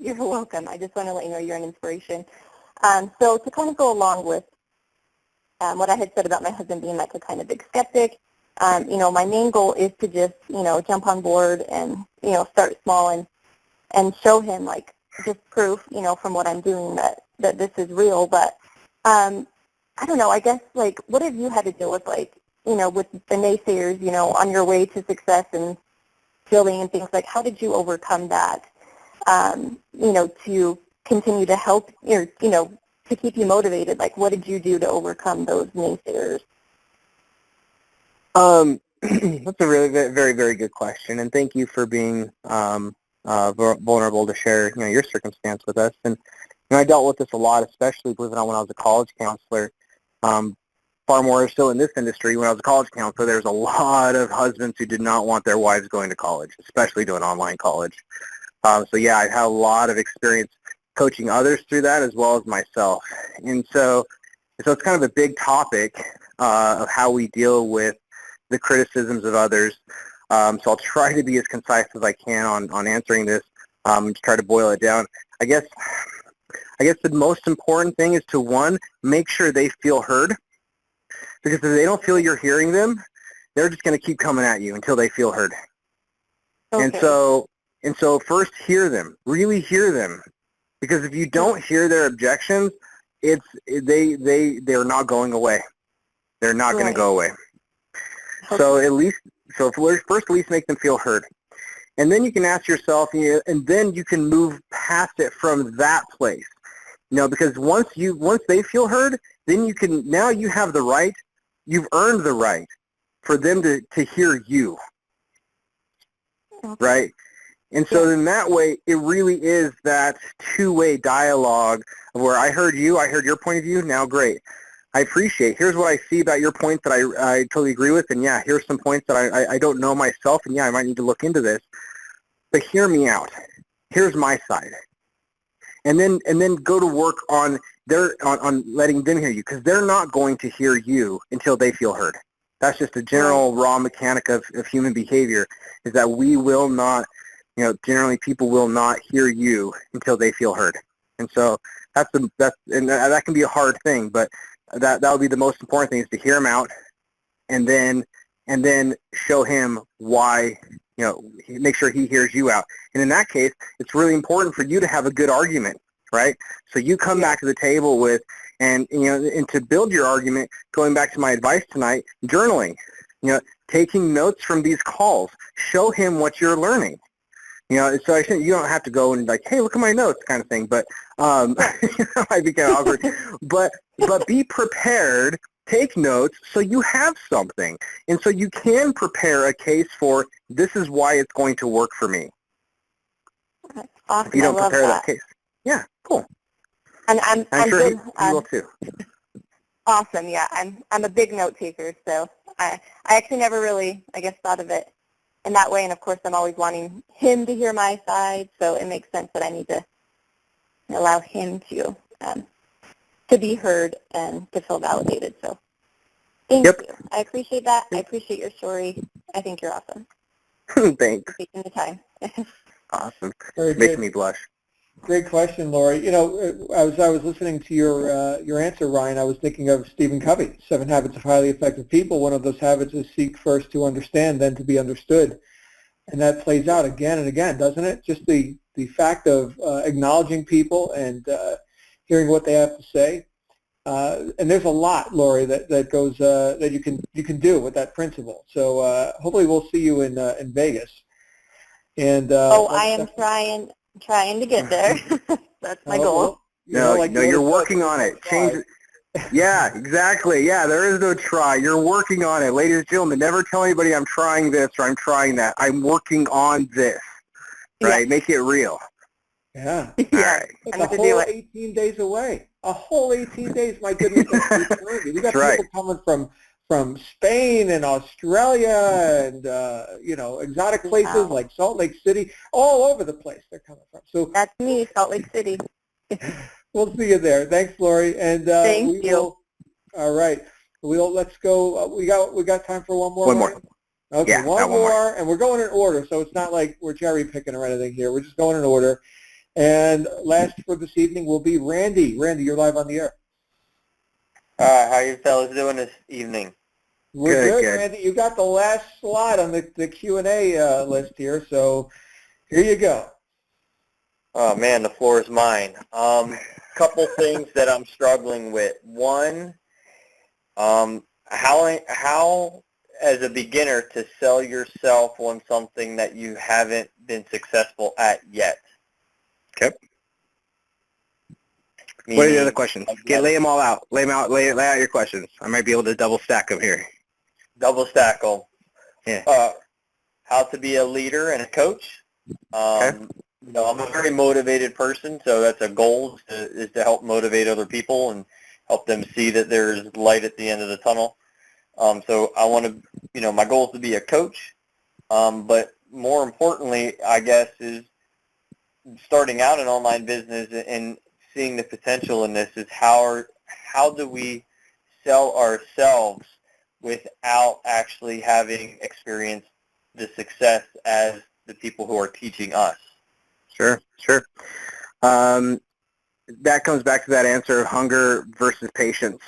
You're welcome. I just want to let you know you're an inspiration. So to kind of go along with what I had said about my husband being like a kind of big skeptic, my main goal is to just, jump on board and, start small and show him like just proof, from what I'm doing that this is real. But I don't know, I guess like what have you had to deal with like, with the naysayers, on your way to success and building and things like how did you overcome that, to continue to help, to keep you motivated? Like what did you do to overcome those naysayers? That's a really very, very good question, and thank you for being vulnerable to share, your circumstance with us. And I dealt with this a lot, especially believe it or not, when I was a college counselor. Far more so in this industry. When I was a college counselor, there's a lot of husbands who did not want their wives going to college, especially doing online college. So yeah, I've had a lot of experience coaching others through that as well as myself. And so it's kind of a big topic of how we deal with the criticisms of others. So I'll try to be as concise as I can on answering this, to try to boil it down. I guess the most important thing is to, one, make sure they feel heard. Because if they don't feel you're hearing them, they're just going to keep coming at you until they feel heard. Okay. And so first hear them, really hear them. Because if you don't hear their objections, they're not going away. They're not going to go away. Okay. So first at least make them feel heard. And then you can ask yourself, and then you can move past it from that place. Because once they feel heard, then now you have the right, you've earned the right for them to hear you. Okay. Right? And so in that way, it really is that two-way dialogue of where I heard you, I heard your point of view, now great. I appreciate, here's what I see about your point that I totally agree with, and yeah, here's some points that I don't know myself, and yeah, I might need to look into this. But hear me out. Here's my side. And then go to work on letting them hear you, because they're not going to hear you until they feel heard. That's just a general raw mechanic of human behavior, is that we will not, generally people will not hear you until they feel heard. And so that can be a hard thing, but that would be the most important thing, is to hear him out, and then show him why, make sure he hears you out. And in that case, it's really important for you to have a good argument, right? So you come back to the table with, and to build your argument, going back to my advice tonight, journaling, taking notes from these calls, show him what you're learning. So I think you don't have to go and like, hey, look at my notes kind of thing, but might be kind of awkward. But be prepared, take notes so you have something. And so you can prepare a case for, this is why it's going to work for me. Awesome. If you don't I love prepare that case. Yeah, cool. And I'm sure good. He will too. Awesome, yeah. I'm a big note taker, so I actually never really, thought of it in that way. And of course, I'm always wanting him to hear my side, so it makes sense that I need to allow him to be heard and to feel validated. So thank you. I appreciate that. I appreciate your story. I think you're awesome. Thanks. For taking the time. Awesome. Very Makes good. me blush. Great question, Lori. As I was listening to your answer, Ryan, I was thinking of Stephen Covey, 7 Habits of Highly Effective People. One of those habits is seek first to understand, then to be understood. And that plays out again and again, doesn't it? Just the fact of acknowledging people and hearing what they have to say. And there's a lot, Lori, that goes that you can do with that principle. So hopefully we'll see you in Vegas. And I am trying to get there. That's my goal. Well, you're working on it. Change it. Yeah, exactly. Yeah, there is no try. You're working on it. Ladies and gentlemen, never tell anybody I'm trying this or I'm trying that. I'm working on this. Right? Yeah. Make it real. Yeah. All right. It's a whole 18 days away. A whole 18 days. My goodness, that's eternity. We got people coming from Spain and Australia and exotic places like Salt Lake City, all over the place they're coming from. So that's me, Salt Lake City. We'll see you there. Thanks, Lori. And thank you. All right. Let's go. We got time for one more. One more. Okay, yeah, one more, and we're going in order, so it's not like we're cherry picking or anything here. We're just going in order. And last for this evening will be Randy. Randy, you're live on the air. How you fellas doing this evening? We're good, Randy. You got the last slide on the Q&A list here, so here you go. Oh man, the floor is mine. Couple things that I'm struggling with. One, how as a beginner to sell yourself on something that you haven't been successful at yet. Okay. What are the other questions? Lay them all out. Lay out your questions. I might be able to double stack them here. Double stack them. Yeah. How to be a leader and a coach. Okay. You know, I'm a very motivated person, so that's a goal is to help motivate other people and help them see that there's light at the end of the tunnel. So I want to, you know, my goal is to be a coach, but more importantly, I guess, is starting out an online business and seeing the potential in this is how do we sell ourselves without actually having experienced the success as the people who are teaching us. Sure. That comes back to that answer of hunger versus patience.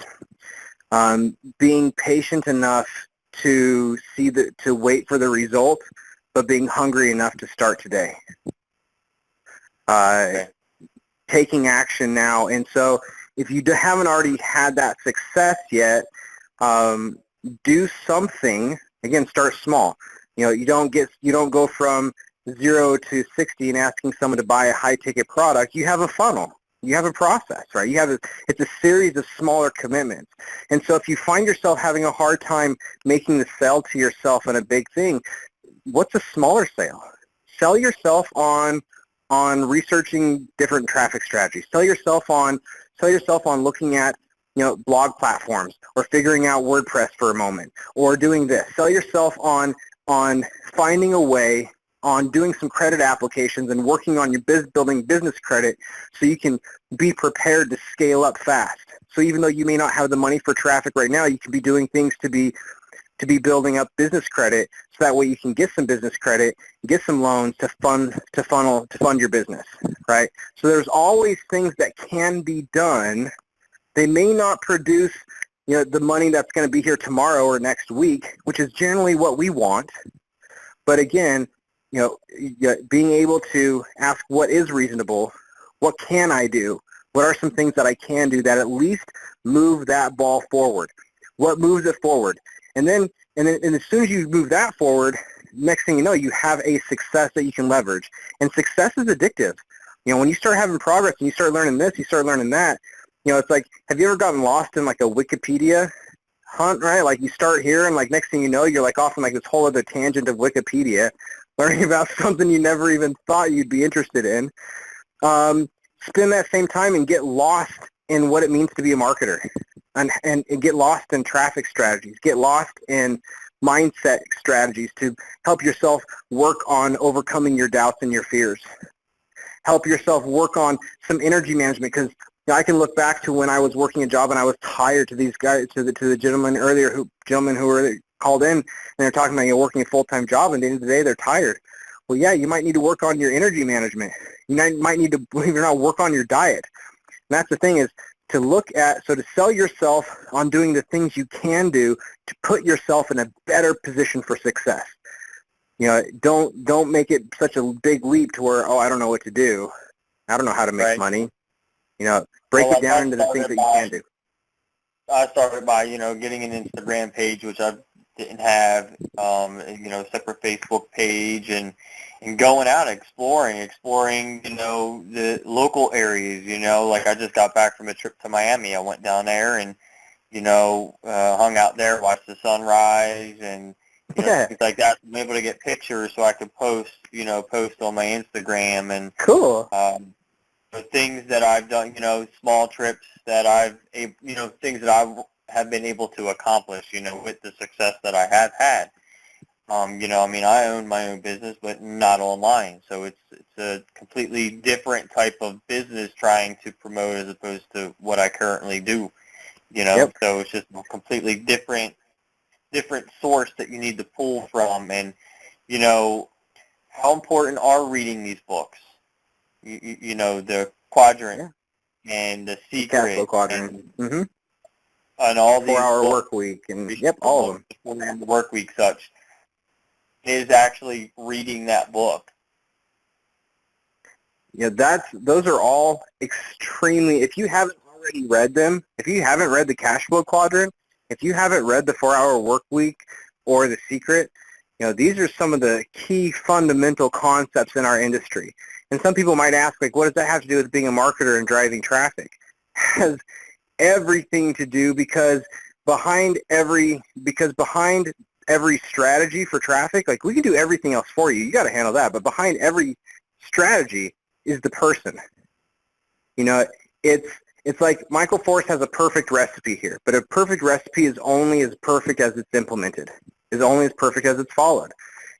Being patient enough to to wait for the result, but being hungry enough to start today. Taking action now. And so if you haven't already had that success yet, do something. Again, start small. You know, you don't go from 0 to 60 and asking someone to buy a high-ticket product. You have a funnel. You have a process, right? It's a series of smaller commitments. And so if you find yourself having a hard time making the sale to yourself on a big thing, what's a smaller sale? Sell yourself on researching different traffic strategies. Sell yourself on looking at, you know, blog platforms or figuring out WordPress for a moment or doing this. Sell yourself on finding a way on doing some credit applications and working on your building business credit so you can be prepared to scale up fast. So even though you may not have the money for traffic right now, you can be doing things to be building up business credit so that way you can get some business credit, get some loans to fund your business, right? So there's always things that can be done. They may not produce, you know, the money that's going to be here tomorrow or next week, which is generally what we want. But again, you know, being able to ask what is reasonable, what can I do, what are some things that I can do that at least move that ball forward, what moves it forward, and then as soon as you move that forward, next thing you know, you have a success that you can leverage, and success is addictive. You know, when you start having progress and you start learning this, you start learning that. You know, it's like, have you ever gotten lost in like a Wikipedia hunt, right? Like you start here and like next thing you know, you're like off on like this whole other tangent of Wikipedia, learning about something you never even thought you'd be interested in. Spend that same time and get lost in what it means to be a marketer and get lost in traffic strategies, get lost in mindset strategies to help yourself work on overcoming your doubts and your fears. Help yourself work on some energy management, because I can look back to when I was working a job and I was tired, to these guys, to the gentlemen earlier, gentlemen who were called in, and they're talking about, you know, working a full-time job, and at the end of the day, they're tired. Well, yeah, you might need to work on your energy management. You might need to, believe it or not, work on your diet. And that's the thing, is to look at, so to sell yourself on doing the things you can do to put yourself in a better position for success. You know, don't make it such a big leap to where, oh, I don't know what to do. I don't know how to make money. You know, break it down into the things that you can do. I started by, you know, getting an Instagram page, which I didn't have, you know, separate Facebook page, and going out exploring, you know, the local areas. You know, like I just got back from a trip to Miami. I went down there and, you know, hung out there, watched the sunrise, and you know, things like that. I'm able to get pictures so I could post on my Instagram, and cool. The things that I've done, you know, small trips that you know, things that I have been able to accomplish, you know, with the success that I have had. You know, I mean, I own my own business, but not online. So it's a completely different type of business trying to promote as opposed to what I currently do. You know, so it's just a completely different source that you need to pull from. And, you know, how important are reading these books? you know, the quadrant and the Cash flow secret quadrant. and all these 4-hour books, work week, and yep, all of them. 4-hour work week such, is actually reading that book. Yeah, those are all extremely, if you haven't already read them, if you haven't read the cash flow quadrant, if you haven't read the 4-hour work week or The Secret, you know, these are some of the key fundamental concepts in our industry. And some people might ask, like, what does that have to do with being a marketer and driving traffic? It has everything to do, because behind every strategy for traffic, like, we can do everything else for you. You got to handle that. But behind every strategy is the person. You know, it's like Michael Force has a perfect recipe here, but a perfect recipe is only as perfect as it's implemented, is only as perfect as it's followed.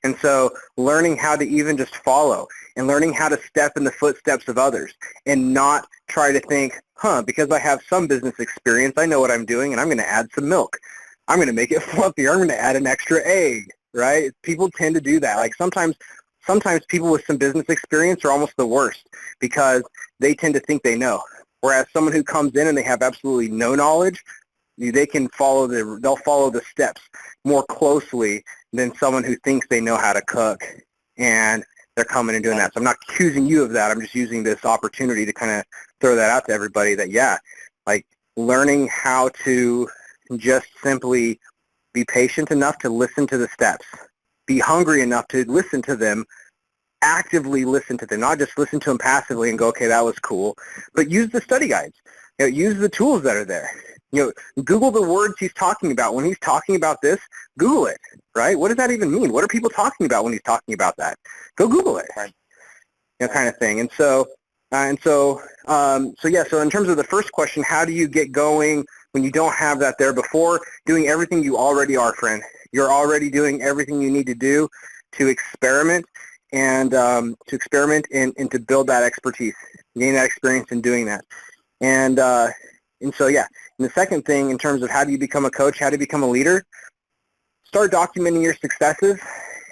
And so learning how to even just follow and learning how to step in the footsteps of others and not try to think, because I have some business experience, I know what I'm doing, and I'm going to add some milk. I'm going to make it fluffier. I'm going to add an extra egg, right? People tend to do that. Like sometimes people with some business experience are almost the worst because they tend to think they know. Whereas someone who comes in and they have absolutely no knowledge, they'll follow the steps more closely than someone who thinks they know how to cook and they're coming and doing that. So I'm not accusing you of that. I'm just using this opportunity to kind of throw that out to everybody that, yeah, like learning how to just simply be patient enough to listen to the steps, be hungry enough to listen to them, actively listen to them, not just listen to them passively and go, okay, that was cool, but use the study guides. You know, use the tools that are there. You know, Google the words he's talking about. When he's talking about this, Google it, right? What does that even mean? What are people talking about when he's talking about that? Go Google it, right? You know, kind of thing. And so in terms of the first question, how do you get going when you don't have that there before? Doing everything you already are, friend. You're already doing everything you need to do to experiment and to build that expertise, gain that experience in doing that. And so, yeah. And the second thing, in terms of how do you become a coach, how to become a leader, start documenting your successes,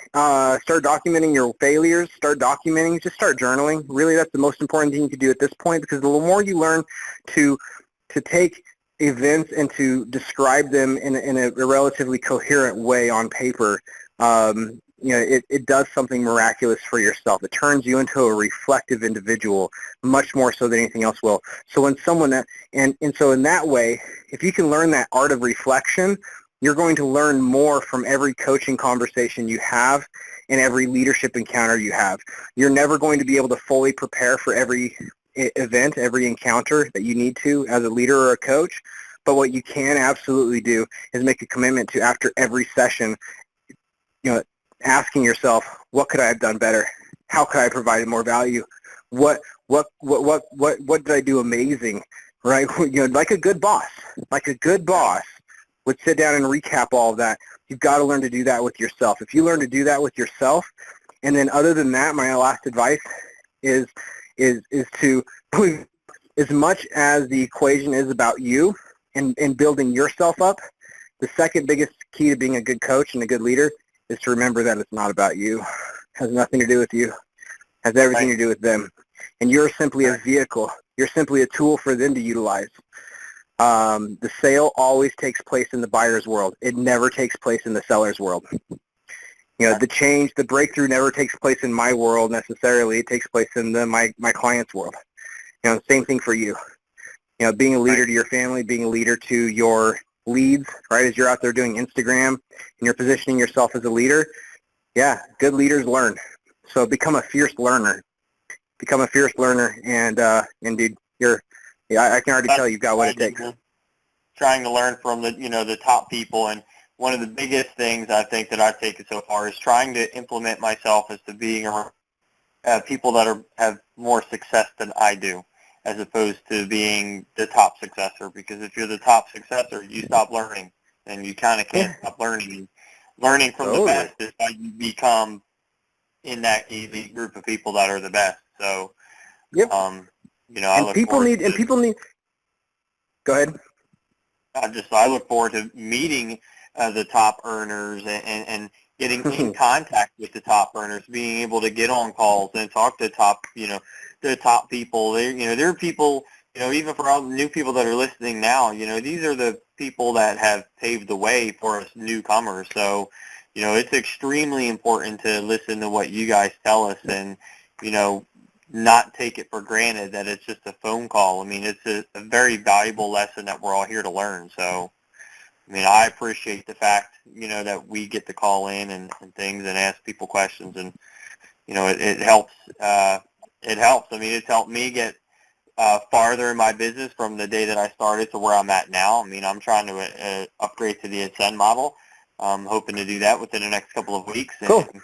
start documenting your failures, just start journaling. Really, that's the most important thing you can do at this point, because the more you learn to take events and to describe them in a relatively coherent way on paper, you know, it does something miraculous for yourself. It turns you into a reflective individual, much more so than anything else will. So when someone, and so in that way, if you can learn that art of reflection, you're going to learn more from every coaching conversation you have and every leadership encounter you have. You're never going to be able to fully prepare for every event, every encounter that you need to as a leader or a coach. But what you can absolutely do is make a commitment to, after every session, you know, asking yourself, what could I have done better? How could I have provided more value? What did I do amazing? Right? You know, like a good boss would sit down and recap all of that. You've got to learn to do that with yourself. If you learn to do that with yourself, and then other than that, my last advice is to, as much as the equation is about you and building yourself up, the second biggest key to being a good coach and a good leader is to remember that it's not about you. It has nothing to do with you. It has everything to do with them. And you're simply a vehicle. You're simply a tool for them to utilize. The sale always takes place in the buyer's world. It never takes place in the seller's world. You know, the breakthrough never takes place in my world necessarily. It takes place in my client's world. You know, same thing for you. You know, being a leader to your family, being a leader to your leads, right? As you're out there doing Instagram and you're positioning yourself as a leader, yeah, good leaders learn. So become a fierce learner. And dude, I can already tell you've got what it takes. Trying to learn from the top people, and one of the biggest things I think that I've taken so far is trying to implement myself as to being around people that have more success than I do, as opposed to being the top successor. Because if you're the top successor, you stop learning, and you kind of can't stop learning. Learning from the best is how you become in that elite group of people that are the best. So, you know, I Go ahead. I look forward to meeting the top earners and getting in contact with the top earners, being able to get on calls and talk to the top people. There are people, even for all the new people that are listening now, these are the people that have paved the way for us newcomers. So, it's extremely important to listen to what you guys tell us and, not take it for granted that it's just a phone call. I mean, it's a very valuable lesson that we're all here to learn. So, I mean, I appreciate the fact, that we get to call in and things and ask people questions, and, it helps. It helps. I mean, it's helped me get farther in my business from the day that I started to where I'm at now. I mean, I'm trying to upgrade to the Ascend model. I'm hoping to do that within the next couple of weeks. Cool. And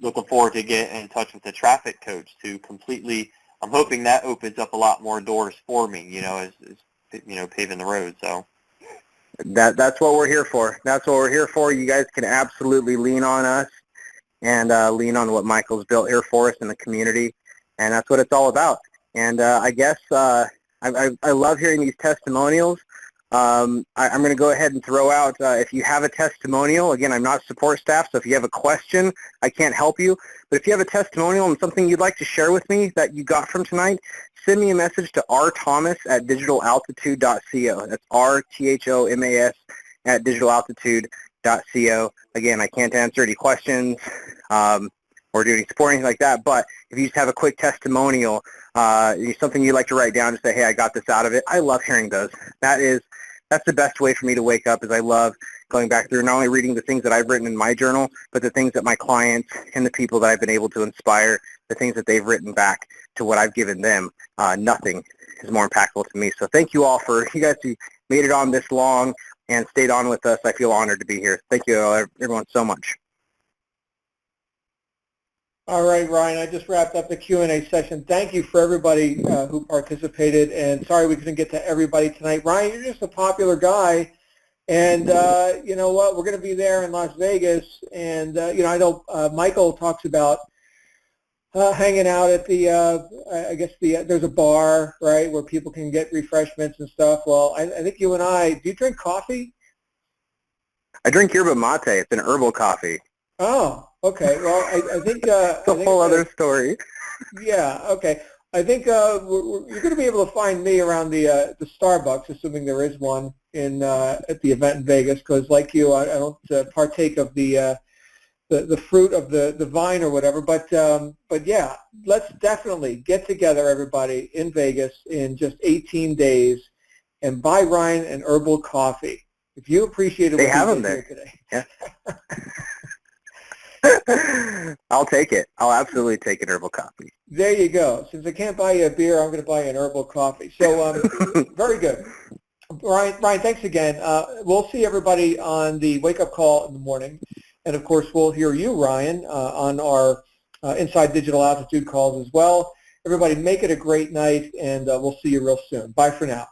looking forward to get in touch with the traffic coach to completely, I'm hoping that opens up a lot more doors for me, as paving the road. So That's what we're here for. That's what we're here for. You guys can absolutely lean on us and lean on what Michael's built here for us in the community, and that's what it's all about. And I guess I love hearing these testimonials. I'm going to go ahead and throw out, if you have a testimonial, again, I'm not support staff, so if you have a question, I can't help you. But if you have a testimonial and something you'd like to share with me that you got from tonight, send me a message to rthomas@digitalaltitude.co. That's RTHOMAS at digitalaltitude.co. Again, I can't answer any questions or do any support, anything like that, but if you just have a quick testimonial, something you'd like to write down to say, hey, I got this out of it, I love hearing those. That's the best way for me to wake up, is I love going back through not only reading the things that I've written in my journal, but the things that my clients and the people that I've been able to inspire, the things that they've written back to what I've given them. Nothing is more impactful to me. So thank you all for, you guys who made it on this long and stayed on with us. I feel honored to be here. Thank you everyone so much. All right, Ryan, I just wrapped up the Q&A session. Thank you for everybody who participated, and sorry we couldn't get to everybody tonight. Ryan, you're just a popular guy, and you know what, we're going to be there in Las Vegas, and I know Michael talks about hanging out at the, I guess there's a bar, right, where people can get refreshments and stuff. Well, I think you and I, do you drink coffee? I drink yerba mate. It's an herbal coffee. Oh, okay. Well, I think it's a whole other story. Yeah. Okay. I think you're going to be able to find me around the Starbucks, assuming there is one in at the event in Vegas. Because, like you, I don't partake of the fruit of the vine or whatever. But yeah, let's definitely get together, everybody, in Vegas in just 18 days, and buy Ryan an herbal coffee. If you appreciate it, they have them there today. Yeah. I'll take it. I'll absolutely take an herbal coffee. There you go. Since I can't buy you a beer, I'm going to buy you an herbal coffee. So very good. Ryan, thanks again. We'll see everybody on the wake-up call in the morning. And, of course, we'll hear you, Ryan, on our Inside Digital Altitude calls as well. Everybody, make it a great night, and we'll see you real soon. Bye for now.